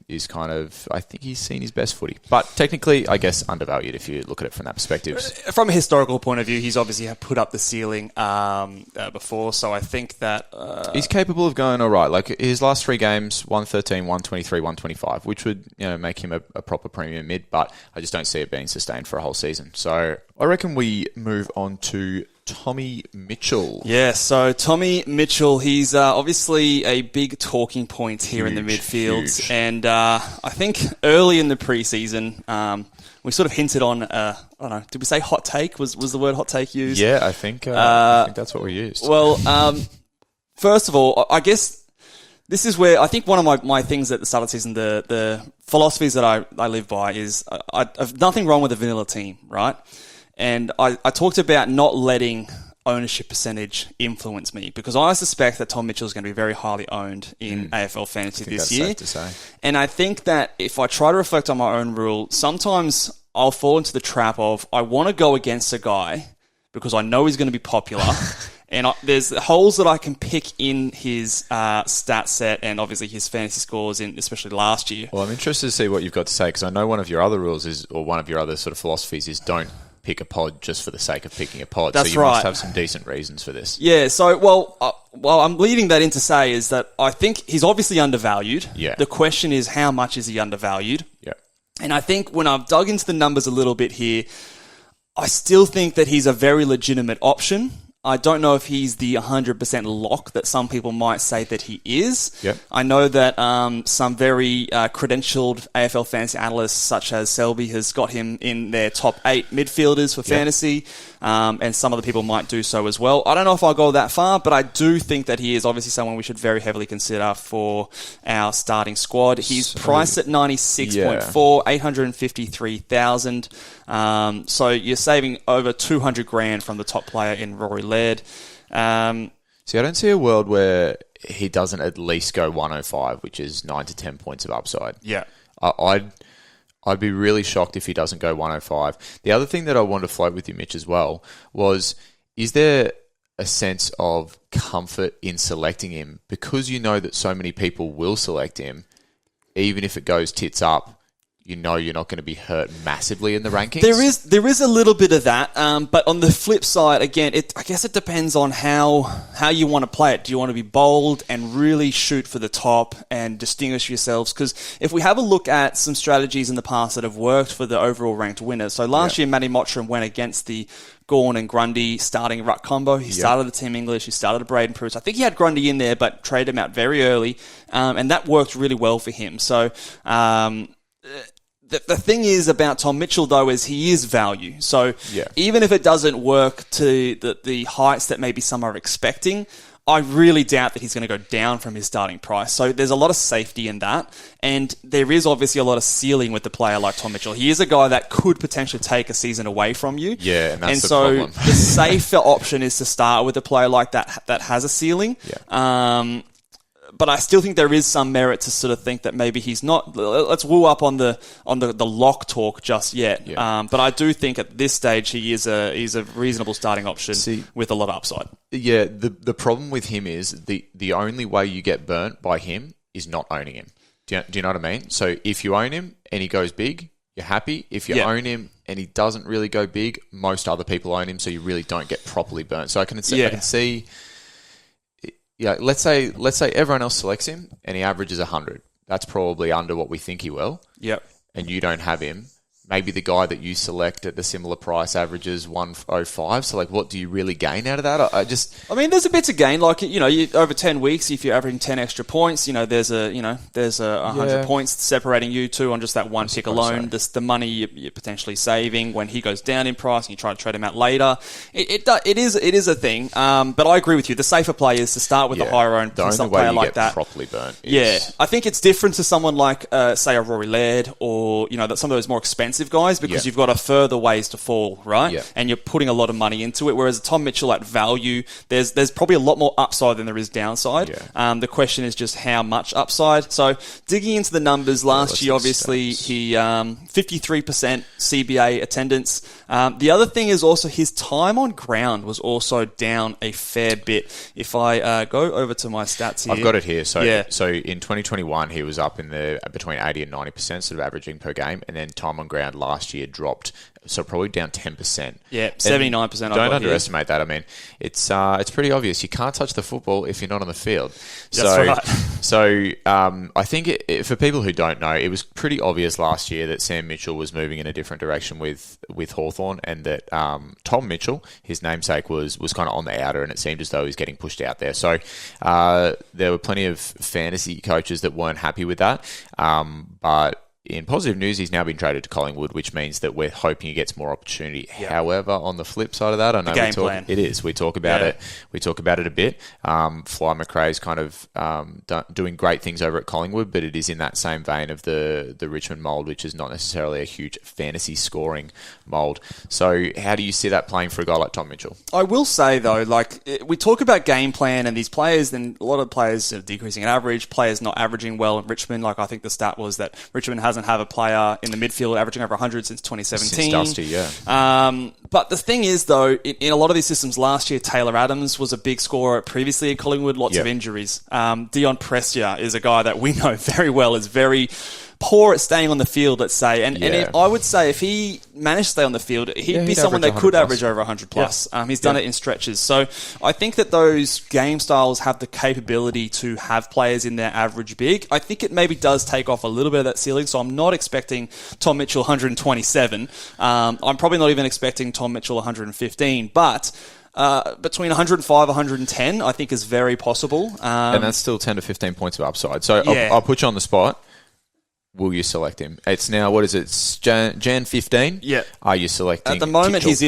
is kind of, I think he's seen his best footy. But technically, I guess, undervalued if you look at it from that perspective. From a historical point of view, he's obviously put up the ceiling before, so I think that... he's capable of going all right. Like his last 3 games, 113, 123, 125, which would make him a proper premium mid, but I just don't see it being sustained for a whole season. So I reckon we move on to Tommy Mitchell. Yeah, so Tommy Mitchell, he's obviously a big talking point here in the midfield. Huge. And I think early in the preseason, we sort of hinted on, I don't know, did we say hot take? Was the word hot take used? Yeah, I think that's what we used. Well, first of all, I guess This is where I think one of my things at the start of the season, the philosophies that I live by is I've nothing wrong with a vanilla team, right? And I talked about not letting ownership percentage influence me, because I suspect that Tom Mitchell is going to be very highly owned in AFL Fantasy this year. Safe to say. And I think that if I try to reflect on my own rule, sometimes I'll fall into the trap of I want to go against a guy because I know he's going to be popular. And there's holes that I can pick in his stat set and obviously his fantasy scores, in especially last year. Well, I'm interested to see what you've got to say, because I know one of your other rules is, or one of your other sort of philosophies is, don't pick a pod just for the sake of picking a pod. That's so you right. must have some decent reasons for this. Yeah, so, well, I'm leading that in to say is that I think he's obviously undervalued. Yeah. The question is, how much is he undervalued? Yeah. And I think when I've dug into the numbers a little bit here, I still think that he's a very legitimate option. I don't know if he's the 100% lock that some people might say that he is. Yep. I know that some very credentialed AFL fantasy analysts such as Selby has got him in their top 8 midfielders for fantasy, and some other people might do so as well. I don't know if I'll go that far, but I do think that he is obviously someone we should very heavily consider for our starting squad. He's priced at 96.4, 853,000. So you're saving over 200 grand from the top player in Rory Laird. See, I don't see a world where he doesn't at least go 105, which is 9 to 10 points of upside. Yeah. I'd be really shocked if he doesn't go 105. The other thing that I wanted to float with you, Mitch, as well, was, is there a sense of comfort in selecting him because you know that so many people will select him, even if it goes tits up? You know you're not going to be hurt massively in the rankings. There is a little bit of that, but on the flip side, again, I guess it depends on how you want to play it. Do you want to be bold and really shoot for the top and distinguish yourselves? Because if we have a look at some strategies in the past that have worked for the overall ranked winners, so last year Matty Mottram went against the Gawn and Grundy starting ruck combo. He started a Team English. He started a Braden Pruitt. I think he had Grundy in there, but traded him out very early, and that worked really well for him. So. The thing is about Tom Mitchell, though, is he is value. So even if it doesn't work to the heights that maybe some are expecting, I really doubt that he's going to go down from his starting price. So there's a lot of safety in that. And there is obviously a lot of ceiling with the player like Tom Mitchell. He is a guy that could potentially take a season away from you. Yeah, and that's the problem. The safer option is to start with a player like that has a ceiling. Yeah. But I still think there is some merit to sort of think that maybe he's not. Let's woo up on the lock talk just yet. Yeah. But I do think at this stage he's a reasonable starting option with a lot of upside. Yeah. The problem with him is the only way you get burnt by him is not owning him. Do you know what I mean? So if you own him and he goes big, you're happy. If you own him and he doesn't really go big, most other people own him, so you really don't get properly burnt. So I can see. Yeah, let's say everyone else selects him and he averages 100. That's probably under what we think he will. Yep. And you don't have him. Maybe the guy that you select at the similar price averages 105. So, like, what do you really gain out of that? I mean, there's a bit to gain. Like, over 10 weeks, if you're averaging 10 extra points, there's a 100 points separating you two on just that one pick alone. The money you're potentially saving when he goes down in price and you try to trade him out later. It is a thing. But I agree with you. The safer play is to start with a higher owned player like that. The only way you get properly burnt is... I think it's different to someone like, say, a Rory Laird or, some of those more expensive guys, because you've got a further ways to fall, right? Yeah. And you're putting a lot of money into it. Whereas Tom Mitchell at value, there's probably a lot more upside than there is downside. Yeah. The question is just how much upside. So digging into the numbers, last year, obviously, he 53% CBA attendance. The other thing is also his time on ground was also down a fair bit. If I go over to my stats here. I've got it here. So in 2021, he was up in the between 80 and 90% sort of averaging per game, and then time on ground last year dropped, so probably down 10%. Yeah, 79%. Don't underestimate that. I mean, it's pretty obvious. You can't touch the football if you're not on the field. That's right. So I think for people who don't know, it was pretty obvious last year that Sam Mitchell was moving in a different direction with Hawthorn, and that Tom Mitchell, his namesake, was kind of on the outer, and it seemed as though he was getting pushed out there. So there were plenty of fantasy coaches that weren't happy with that, but in positive news, he's now been traded to Collingwood, which means that we're hoping he gets more opportunity. Yep. However, on the flip side of that, I know we talk about it. We talk about it a bit. Fly McRae's kind of doing great things over at Collingwood, but it is in that same vein of the Richmond mould, which is not necessarily a huge fantasy scoring mould. So how do you see that playing for a guy like Tom Mitchell? I will say, though, like, we talk about game plan and these players, and a lot of players are decreasing in average, players not averaging well in Richmond. Like, I think the stat was that Richmond hasn't had a player in the midfield averaging over 100 since 2017. Since Dusty, yeah. But the thing is, though, in a lot of these systems last year, Taylor Adams was a big scorer previously at Collingwood, lots of injuries. Dion Prestia is a guy that we know very well, is very poor at staying on the field, let's say. And I would say if he managed to stay on the field, he'd be someone that could average over 100 plus. He's done it in stretches. So I think that those game styles have the capability to have players in their average big. I think it maybe does take off a little bit of that ceiling. So I'm not expecting Tom Mitchell 127. I'm probably not even expecting Tom Mitchell 115. But between 105 and 110, I think is very possible. And that's still 10 to 15 points of upside. So I'll put you on the spot. Will you select him? It's now, what is it? It's Jan 15? Yeah. Are you selecting? At the moment, Mitchell? he's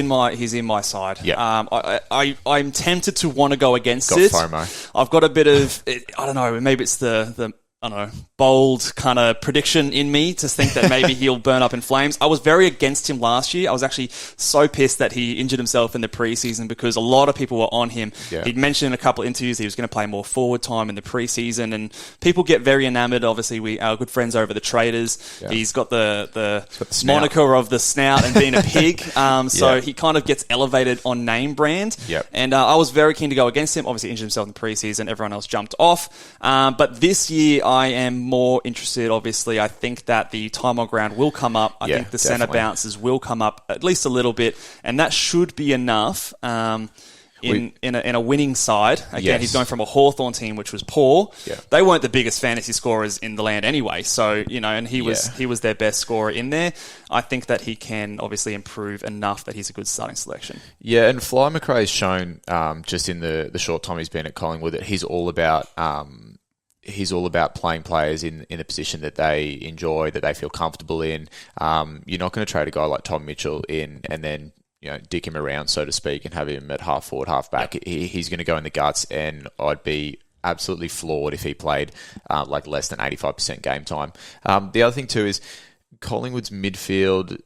in my side. Yeah. I'm tempted to want to go against got it. FOMO. I've got a bit of, I don't know, maybe it's the I don't know, bold kind of prediction in me to think that maybe he'll burn up in flames. I was very against him last year. I was actually so pissed that he injured himself in the preseason because a lot of people were on him. Yeah. He'd mentioned in a couple of interviews he was going to play more forward time in the preseason, and people get very enamored. Obviously, our good friends over the Traders. Yeah. He's got the moniker of the snout and being a pig. So he kind of gets elevated on name brand. Yep. And I was very keen to go against him. Obviously, injured himself in the preseason. Everyone else jumped off. But this year, I am more interested, obviously. I think that the time on ground will come up. I think the centre bounces will come up at least a little bit, and that should be enough in a winning side. Again, he's going from a Hawthorn team, which was poor. Yeah. They weren't the biggest fantasy scorers in the land anyway, so, and he was their best scorer in there. I think that he can obviously improve enough that he's a good starting selection. Yeah, and Fly McRae's shown just in the short time he's been at Collingwood that he's all about playing players in a position that they enjoy, that they feel comfortable in. You're not going to trade a guy like Tom Mitchell in and then dick him around, so to speak, and have him at half forward, half back. Yep. He's going to go in the guts, and I'd be absolutely floored if he played like less than 85% game time. The other thing too is Collingwood's midfield.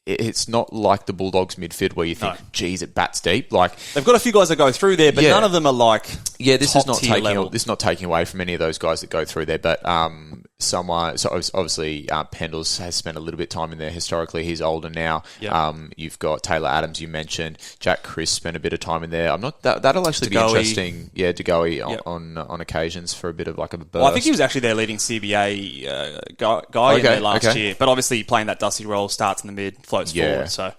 It's not like the Bulldogs midfield where you think, geez, it bats deep. Like they've got a few guys that go through there, but none of them are like this is not taking away from any of those guys that go through there. But obviously Pendles has spent a little bit of time in there historically. He's older now. Yep. You've got Taylor Adams, you mentioned. Jack Crisp spent a bit of time in there. I'm not that'll actually be interesting. Yeah, Degoe on occasions for a bit of like a burst. Well, I think he was actually their leading CBA guy in there last year. But obviously playing that Dusty role, starts in the mid, floats forward. So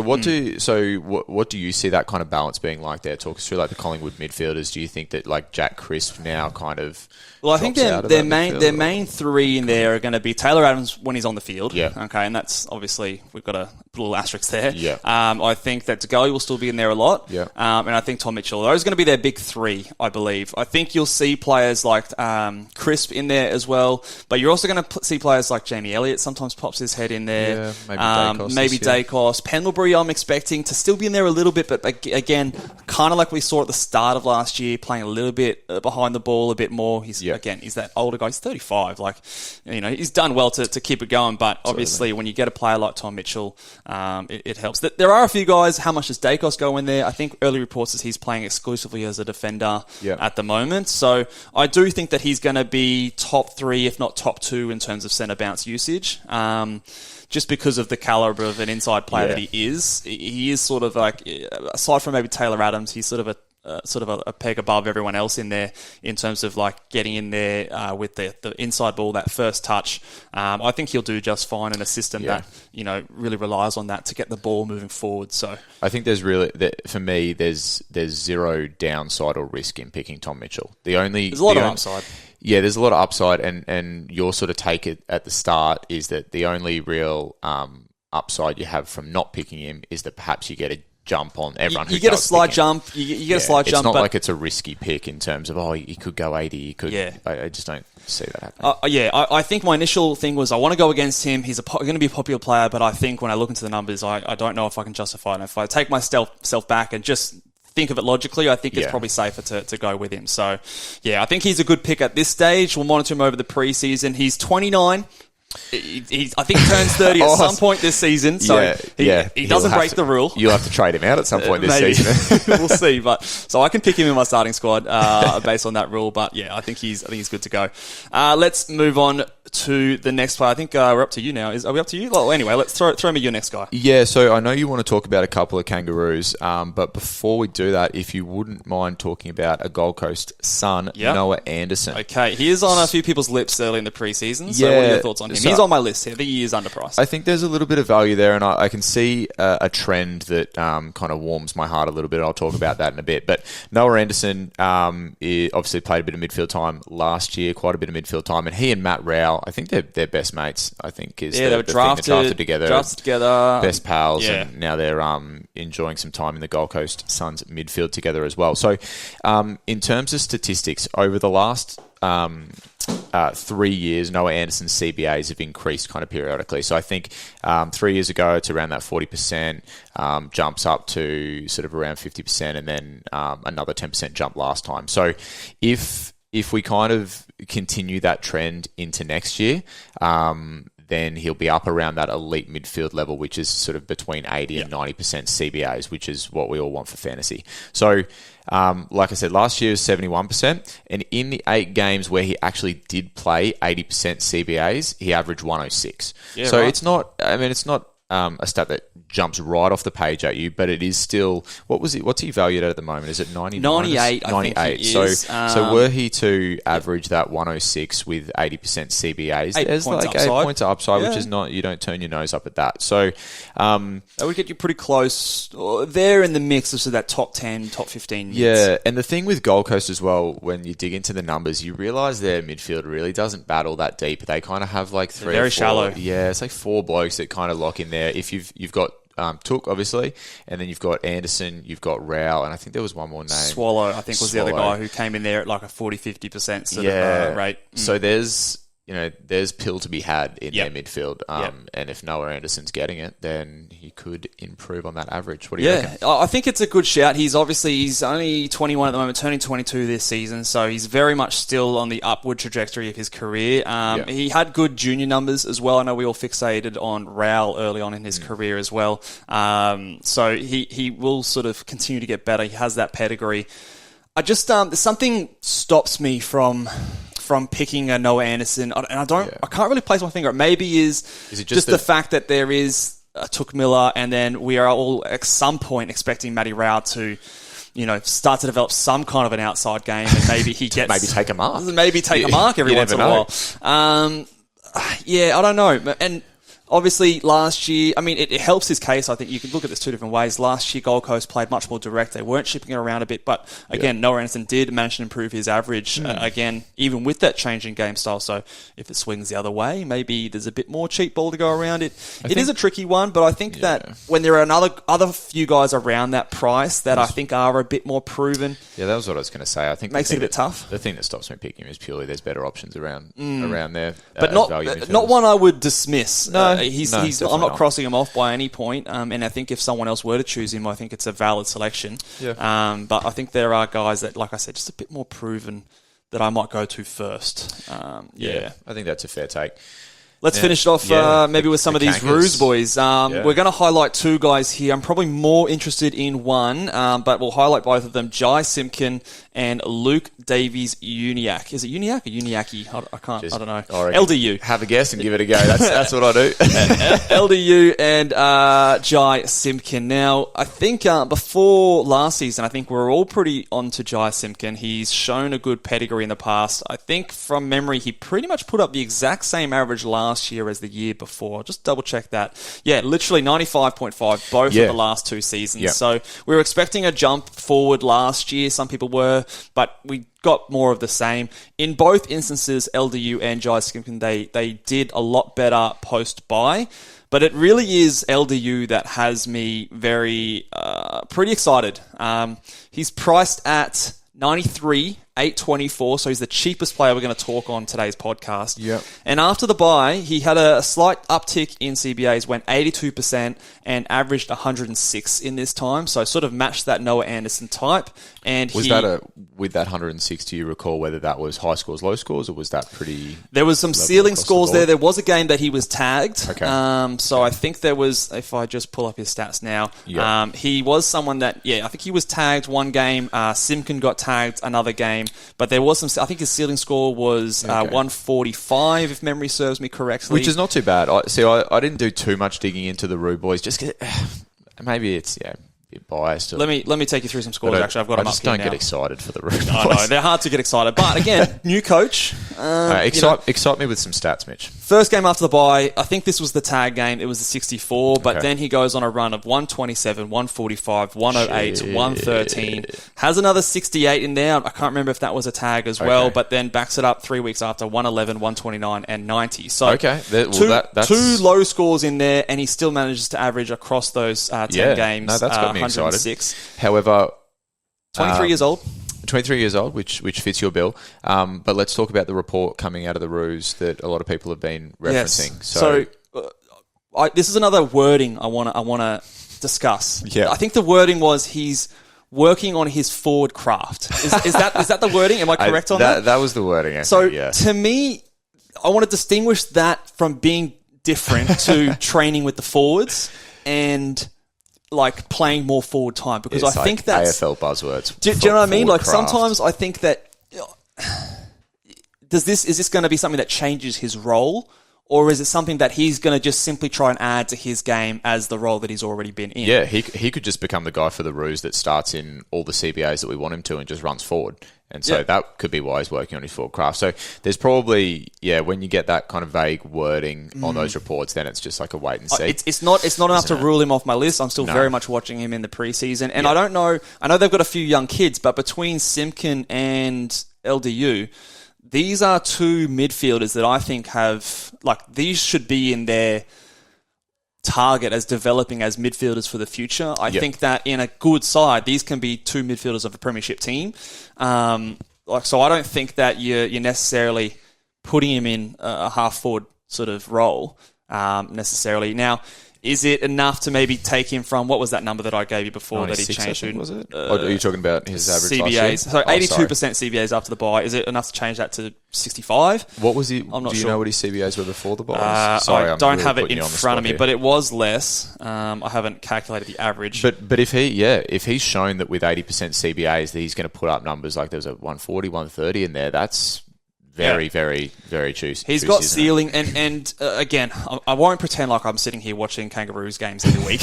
what do you see that kind of balance being like there? Talk us through like the Collingwood midfielders. Do you think that like Jack Crisp now kind of? Well, I think their main three in there are going to be Taylor Adams when he's on the field. Yeah. Okay, and that's obviously we've got to put a little asterisk there. Yeah. I think that Degoe will still be in there a lot. Yeah. And I think Tom Mitchell. Those are going to be their big three, I believe. I think you'll see players like Crisp in there as well, but you're also going to see players like Jamie Elliott sometimes pops his head in there. Yeah, maybe Dacos. Pendlebury, I'm expecting to still be in there a little bit, but again, kind of like we saw at the start of last year, playing a little bit behind the ball a bit more. He's that older guy. He's 35. Like, he's done well to keep it going, but obviously when you get a player like Tom Mitchell, it helps. There are a few guys. How much does Dacos go in there? I think early reports is he's playing exclusively as a defender at the moment. So I do think that he's going to be top 3, if not top 2, in terms of centre bounce usage. Just because of the calibre of an inside player that he is. He is sort of like, aside from maybe Taylor Adams, he's sort of a peg above everyone else in there in terms of like getting in there with the inside ball, that first touch. I think he'll do just fine in a system that really relies on that to get the ball moving forward. So I think there's zero downside or risk in picking Tom Mitchell. There's a lot of upside. Yeah, there's a lot of upside, and your sort of take it at the start is that the only real upside you have from not picking him is that perhaps you get a jump on everyone who you get a does slight pick him. jump. You get a slight jump. It's not but like it's a risky pick in terms of, he could go 80. He could. Yeah. I just don't see that happening. I think my initial thing was I want to go against him. He's going to be a popular player, but I think when I look into the numbers, I don't know if I can justify it. If I take myself back and just think of it logically, I think it's probably safer to go with him. So, I think he's a good pick at this stage. We'll monitor him over the preseason. He's 29. I think he turns 30 at some point this season, so he doesn't break the rule. You'll have to trade him out at some point this season. We'll see, so I can pick him in my starting squad based on that rule. But I think he's good to go. Let's move on to the next player. I think we're up to you now. Are we up to you? Well, anyway, let's throw me your next guy. Yeah, so I know you want to talk about a couple of kangaroos, but before we do that, if you wouldn't mind talking about a Gold Coast son, Noah Anderson. Okay, he is on a few people's lips early in the preseason. So what are your thoughts on him? He's on my list here. He is underpriced. I think there's a little bit of value there, and I can see a trend that kind of warms my heart a little bit. I'll talk about that in a bit. But Noah Anderson obviously played a bit of midfield time last year, quite a bit of midfield time, and he and Matt Rowell, I think they're best mates. I think they were drafted together, best pals, and now they're enjoying some time in the Gold Coast Suns midfield together as well. So, in terms of statistics, over the last 3 years, Noah Anderson's CBAs have increased kind of periodically. So I think 3 years ago, it's around that 40%, jumps up to sort of around 50%, and then another 10% jump last time. So if we kind of continue that trend into next year, then he'll be up around that elite midfield level, which is sort of between 80 and 90% CBAs, which is what we all want for fantasy. So, like I said, last year was 71%, and in the 8 games where he actually did play 80% CBAs, he averaged 106. It's not a stat that jumps right off the page at you, but it is still, what's he valued at the moment? Is it 99? 98, 98. I think he is. So were he to average that 106 with 80% CBAs, there's like 8 points upside, which is not, you don't turn your nose up at that. So that would get you pretty close. They're in the mix of that top 10, top 15. Yeah, and the thing with Gold Coast as well, when you dig into the numbers, you realise their midfield really doesn't battle that deep. They kind of have like 3 or 4. Very shallow. Yeah, it's like 4 blokes that kind of lock in there. If you've got Took, obviously, and then you've got Anderson, you've got Rowell, and I think there was one more name. Swallow, I think, was the other guy who came in there at like a 40-50% sort of rate. So there's pill to be had in their midfield. And if Noah Anderson's getting it, then he could improve on that average. What do you reckon? I think it's a good shout. He's only 21 at the moment, turning 22 this season, so he's very much still on the upward trajectory of his career. He had good junior numbers as well. I know we all fixated on Rowell early on in his career as well. So he will sort of continue to get better. He has that pedigree. I just something stops me from picking a Noah Anderson, and I can't really place my finger. Maybe is it just the fact that there is a Took Miller, and then we are all at some point expecting Matty Rowell to, start to develop some kind of an outside game, and maybe he gets maybe take a mark, every once in a while. I don't know, and. Obviously, last year, it helps his case. I think you can look at this 2 different ways. Last year, Gold Coast played much more direct. They weren't shipping it around a bit. But again, Noah Anderson did manage to improve his average, again, even with that change in game style. So if it swings the other way, maybe there's a bit more cheap ball to go around it. It is a tricky one, but I think that when there are other few guys around that price that I think are a bit more proven. Yeah, that was what I was going to say. I think makes it a bit tough. The thing that stops me picking him is purely there's better options around there. But not one I would dismiss. No. I'm not crossing him off by any point, and I think if someone else were to choose him, I think it's a valid selection. Yeah. But I think there are guys that, like I said, just a bit more proven that I might go to first. I think that's a fair take. Let's finish it off maybe with some of these Ruse boys. We're going to highlight 2 guys here. I'm probably more interested in one, but we'll highlight both of them, Jai Simpkin and Luke Davies-Uniacke. Is it Uniacke or Uniacke? I don't know. LDU. Have a guess and give it a go. That's what I do. LDU and Jai Simpkin. Now, I think before last season, I think we're all pretty onto Jai Simpkin. He's shown a good pedigree in the past. I think from memory, he pretty much put up the exact same average last last year as the year before. Just double check that. Yeah, literally 95.5 both of the last 2 seasons. Yep. So we were expecting a jump forward last year. Some people were, but we got more of the same. In both instances, LDU and Jai Simpkin, they did a lot better post-bye. But it really is LDU that has me pretty excited. He's priced at 93,824, so he's the cheapest player we're going to talk on today's podcast. Yep. And after the bye, he had a slight uptick in CBAs, went 82% and averaged 106 in this time, so sort of matched that Noah Anderson type. And with that 106, do you recall whether that was high scores, low scores, or was that pretty... There was some ceiling scores there. There was a game that he was tagged. Okay. So I think there was, if I just pull up his stats now, he was someone that, I think he was tagged one game. Simpkin got tagged another game. But there was some, I think his ceiling score was 145, if memory serves me correctly. Which is not too bad. I didn't do too much digging into the Roo boys. Just maybe it's... bit biased. Let me take you through some scores. Actually, I've got them up here now. I just don't get excited for the Roo. No, they're hard to get excited. But again, new coach. Excite me with some stats, Mitch. First game after the bye, I think this was the tag game. It was the 64, but then he goes on a run of 127, 145, 108, 113. Has another 68 in there. I can't remember if that was a tag as well, but then backs it up 3 weeks after 111, 129, and 90. So that's two low scores in there, and he still manages to average across those 10 games. No, that's got me 106. Excited. However, 23 years old. 23 years old, which fits your bill. But let's talk about the report coming out of the Roos that a lot of people have been referencing. Yes. So this is another wording I want to discuss. Yeah. I think the wording was he's working on his forward craft. Is that the wording? Am I correct on that? That was the wording. To me, I want to distinguish that from being different to training with the forwards and like playing more forward time, because I think that's AFL buzzwords. Do you know what I mean? Like sometimes I think that is this going to be something that changes his role, or is it something that he's going to just simply try and add to his game as the role that he's already been in? Yeah, he could just become the guy for the Roos that starts in all the CBAs that we want him to and just runs forward. And so that could be why he's working on his forward craft. So there's probably, when you get that kind of vague wording on those reports, then it's just like a wait and see. It's not enough to rule him off my list. I'm still very much watching him in the preseason. And I don't know, I know they've got a few young kids, but between Simpkin and LDU, these are two midfielders that I think have, these should be in their target as developing as midfielders for the future. I think that in a good side, these can be two midfielders of a premiership team. So I don't think that you're necessarily putting him in a half forward sort of role necessarily. Now, is it enough to maybe take him from, what was that number that I gave you before that he changed to? Was it? Are you talking about his average CBAs? So 82% sorry. CBAs after the bye. Is it enough to change that to 65? What was he? I'm not sure. Do you know what his CBAs were before the bye? I don't have it in front of me, but it was less. I haven't calculated the average. But if he's shown that with 80% CBAs that he's going to put up numbers like there's a 140, 130 in there, that's very, very, very juicy. He's got ceiling, and again, I won't pretend like I'm sitting here watching Kangaroos games every week,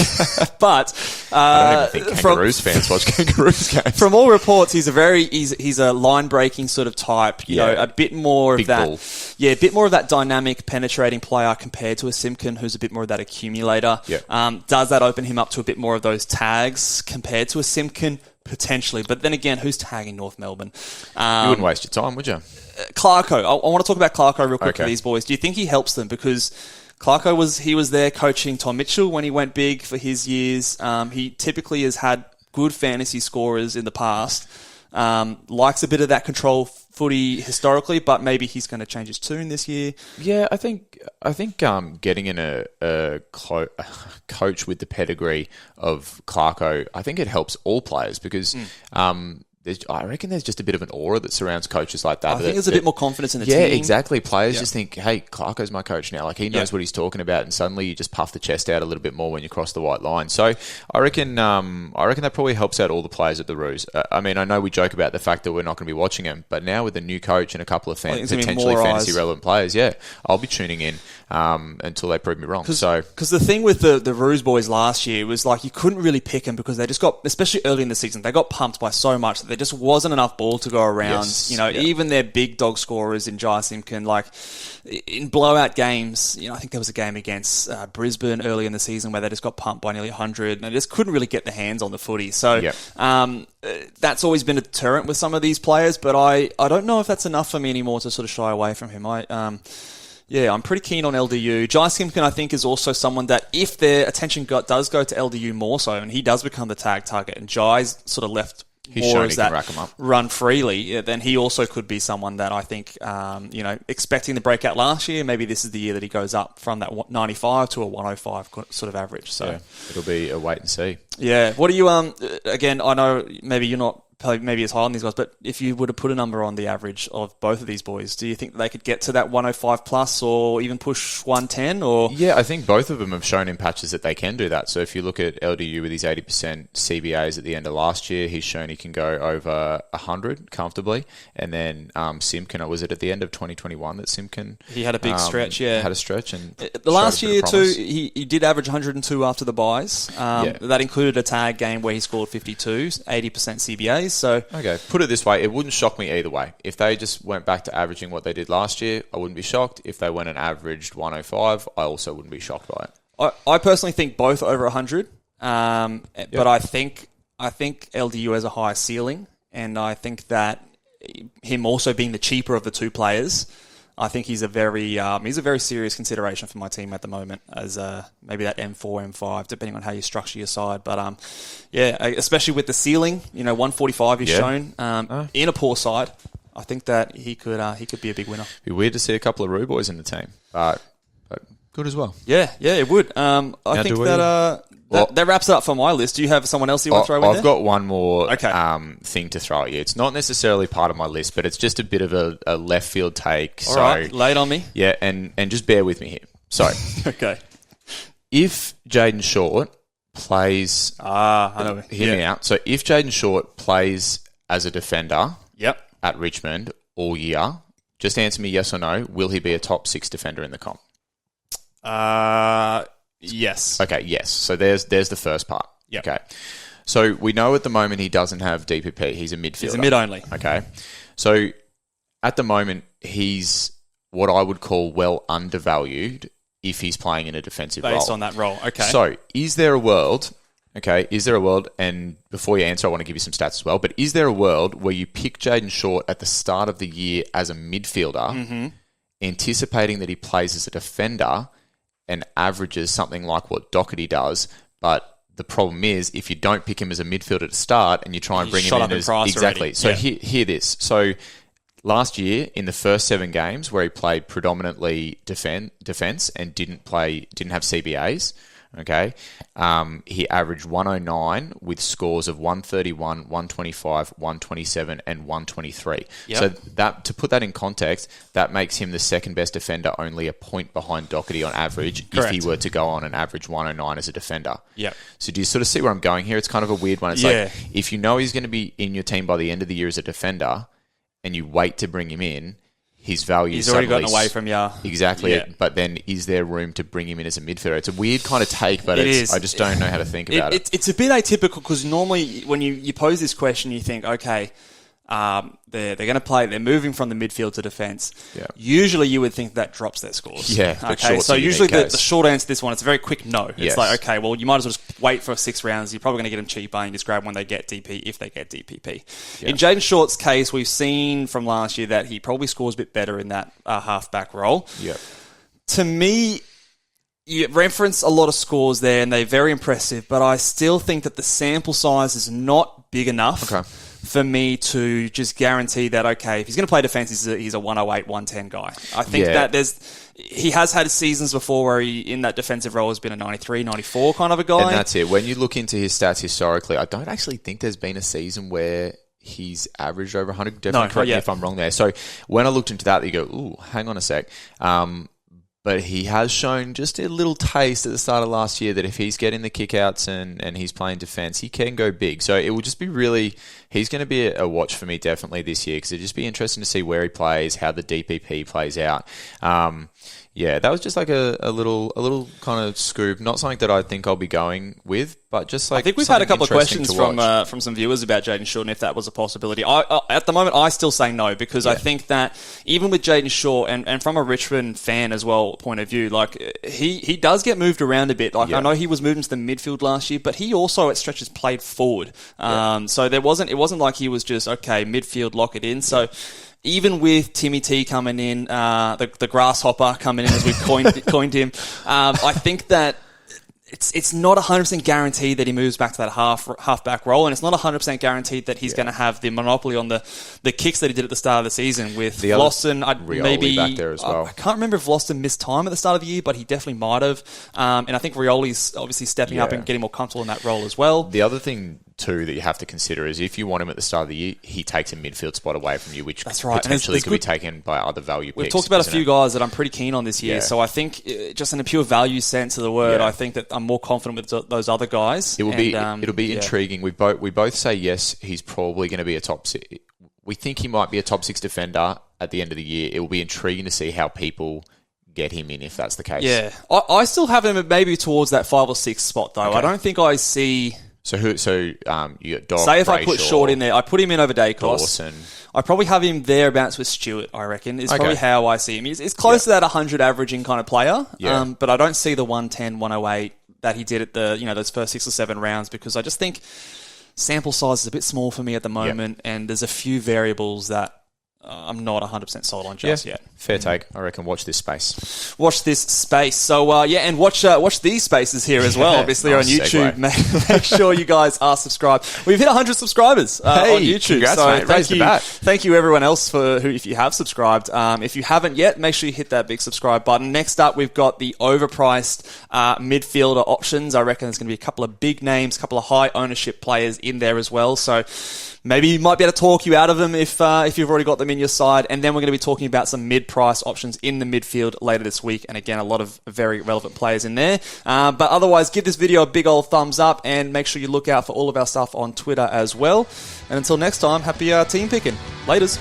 but I don't even think Kangaroos fans watch Kangaroos games. From all reports, he's a line breaking sort of type. You know, a bit more of that. Ball. Yeah, a bit more of that dynamic, penetrating player compared to a Simpkin, who's a bit more of that accumulator. Yeah. Does that open him up to a bit more of those tags compared to a Simpkin? Potentially, but then again, who's tagging North Melbourne? You wouldn't waste your time, would you? Clarko. I want to talk about Clarko real quick for these boys. Do you think he helps them? Because Clarko was there coaching Tom Mitchell when he went big for his years. He typically has had good fantasy scorers in the past. Likes a bit of that control footy historically, but maybe he's going to change his tune this year. Yeah, I think getting in a coach with the pedigree of Clarko, I think it helps all players because I reckon there's just a bit of an aura that surrounds coaches like that. I think there's a bit more confidence in the team. Yeah, exactly. Players just think, hey, Clarko's my coach now. Like, he knows what he's talking about, and suddenly you just puff the chest out a little bit more when you cross the white line. So I reckon that probably helps out all the players at the Roos. I mean, I know we joke about the fact that we're not going to be watching him, but now with a new coach and a couple of potentially fantasy-relevant players, I'll be tuning in until they prove me wrong. Because the thing with the Roos boys last year was like you couldn't really pick them because they just got, especially early in the season, they got pumped by so much that they just wasn't enough ball to go around. Yes, even their big dog scorers in Jai Simpkin, like in blowout games, I think there was a game against Brisbane early in the season where they just got pumped by nearly 100 and they just couldn't really get their hands on the footy. So that's always been a deterrent with some of these players, but I don't know if that's enough for me anymore to sort of shy away from him. I'm pretty keen on LDU. Jai Simpkin, I think, is also someone that if their attention does go to LDU more so, and he does become the tag target, and Jai's sort of left more as that run freely, then he also could be someone that I think, expecting the breakout last year, maybe this is the year that he goes up from that 95 to a 105 sort of average. So it'll be a wait and see. Yeah. What do you, again, I know maybe you're not maybe as high on these guys, but if you were to put a number on the average of both of these boys, do you think they could get to that 105 plus or even push 110? Or yeah, I think both of them have shown in patches that they can do that. So if you look at LDU with his 80% CBAs at the end of last year, he's shown he can go over 100 comfortably. And then Simpkin, was it at the end of 2021 that Simpkin? He had a big stretch, yeah. Had a stretch. And the last year too, he did average 102 after the buys. That included a tag game where he scored 52, 80% CBAs. So okay, put it this way, it wouldn't shock me either way. If they just went back to averaging what they did last year, I wouldn't be shocked. If they went and averaged 105, I also wouldn't be shocked by it. I personally think both over 100, but I think LDU has a higher ceiling, and I think that him also being the cheaper of the two players, I think he's a very serious consideration for my team at the moment as maybe that M4, M5, depending on how you structure your side. But especially with the ceiling, 145 he's shown in a poor side. I think that he could be a big winner. It'd be weird to see a couple of Roo boys in the team, but good as well. Yeah, it would. I think that wraps it up for my list. Do you have someone else you want to throw in there? I've got one more thing to throw at you. It's not necessarily part of my list, but it's just a bit of a left field take. All right, lay it on me. Yeah, and just bear with me here. So, okay. If Jaden Short plays... hear me out. So, if Jaden Short plays as a defender at Richmond all year, just answer me yes or no, will he be a top 6 defender in the comp? Yes. Okay, yes. So there's the first part. Yep. Okay. So we know at the moment he doesn't have DPP. He's a midfielder. He's a mid only. Okay. So at the moment, he's what I would call well undervalued if he's playing in a defensive role. Based on that role. Okay. So is there a world, and before you answer, I want to give you some stats as well, but is there a world where you pick Jaden Short at the start of the year as a midfielder, anticipating that he plays as a defender and averages something like what Doherty does, but the problem is if you don't pick him as a midfielder to start and you try and bring him in as... Exactly. Already. So hear this. So last year, in the first 7 games where he played predominantly defence and didn't have CBAs, okay, he averaged 109 with scores of 131, 125, 127 and 123. Yep. So that, to put that in context, that makes him the second best defender, only a point behind Doherty on average. Correct. If he were to go on and average 109 as a defender. Yep. So do you sort of see where I'm going here? It's kind of a weird one. It's like, if you know he's going to be in your team by the end of the year as a defender and you wait to bring him in, his value he's already gotten away from you. Exactly. Yeah. But then is there room to bring him in as a midfielder? It's a weird kind of take, but I just don't know how to think about it. It's a bit atypical because normally when you pose this question, you think, okay, they're going to play, they're moving from the midfield to defence. Yeah. Usually you would think that drops their scores. Yeah. Okay. So usually the short answer to this one, it's a very quick no. It's yes. like, okay, well, you might as well just wait for 6 rounds. You're probably going to get them cheaper and just grab when they get DP, if they get DPP. Yeah. In Jaden Short's case, we've seen from last year that he probably scores a bit better in that half-back role. Yeah. To me, you reference a lot of scores there and they're very impressive, but I still think that the sample size is not big enough for me to just guarantee that, okay, if he's going to play defence, he's a 108, 110 guy. I think that he has had seasons before where he, in that defensive role, has been a 93, 94 kind of a guy. And that's it. When you look into his stats historically, I don't actually think there's been a season where he's averaged over 100. Definitely correct me if I'm wrong there. So when I looked into that, you go, ooh, hang on a sec. But he has shown just a little taste at the start of last year that if he's getting the kickouts and he's playing defence, he can go big. So it will just be he's going to be a watch for me definitely this year because it'll just be interesting to see where he plays, how the DPP plays out. That was just like a little kind of scoop. Not something that I think I'll be going with, but just like I think we've had a couple of questions from some viewers about Jayden Short and if that was a possibility. At the moment, I still say no, because I think that even with Jayden Short and from a Richmond fan as well point of view, like he does get moved around a bit. Like I know he was moved into the midfield last year, but he also at stretches played forward. So it wasn't like he was just okay midfield, lock it in. So even with Timmy T coming in, the grasshopper coming in as we coined him, I think that it's not 100% guaranteed that he moves back to that half-back role, and it's not 100% guaranteed that he's going to have the monopoly on the kicks that he did at the start of the season with Vlausten. Maybe back there as well. I can't remember if Vlausten missed time at the start of the year, but he definitely might have. And I think Rioli's obviously stepping up and getting more comfortable in that role as well. The other thing too that you have to consider is if you want him at the start of the year, he takes a midfield spot away from you, which potentially could be taken by other value picks. We've talked about a few guys that I'm pretty keen on this year, so I think just in a pure value sense of the word, I think that I'm more confident with those other guys. It'll be intriguing. We both say yes, he's probably going to be a top six. We think he might be a top 6 defender at the end of the year. It will be intriguing to see how people get him in if that's the case. Yeah, I still have him maybe towards that 5 or 6 spot though. Okay. I don't think I see. So you got Doc, say if I put Short in there, I put him in over Dacos. Dawson. I probably have him thereabouts with Stewart, I reckon, is probably how I see him. He's close to that 100 averaging kind of player, but I don't see the 110, 108 that he did at those first 6 or 7 rounds, because I just think sample size is a bit small for me at the moment, and there's a few variables that I'm not 100% sold on just yet. Fair take. I reckon watch this space. Watch this space. So, and watch these spaces here as well, obviously, on YouTube. Make sure you guys are subscribed. We've hit 100 subscribers on YouTube. Congrats, so mate. Thank you everyone else if you have subscribed. If you haven't yet, make sure you hit that big subscribe button. Next up, we've got the overpriced midfielder options. I reckon there's going to be a couple of big names, a couple of high ownership players in there as well. So maybe you might be able to talk you out of them if you've already got them in your side. And then we're going to be talking about some mid-price options in the midfield later this week. And again, a lot of very relevant players in there. But otherwise, give this video a big old thumbs up and make sure you look out for all of our stuff on Twitter as well. And until next time, happy team picking. Laters.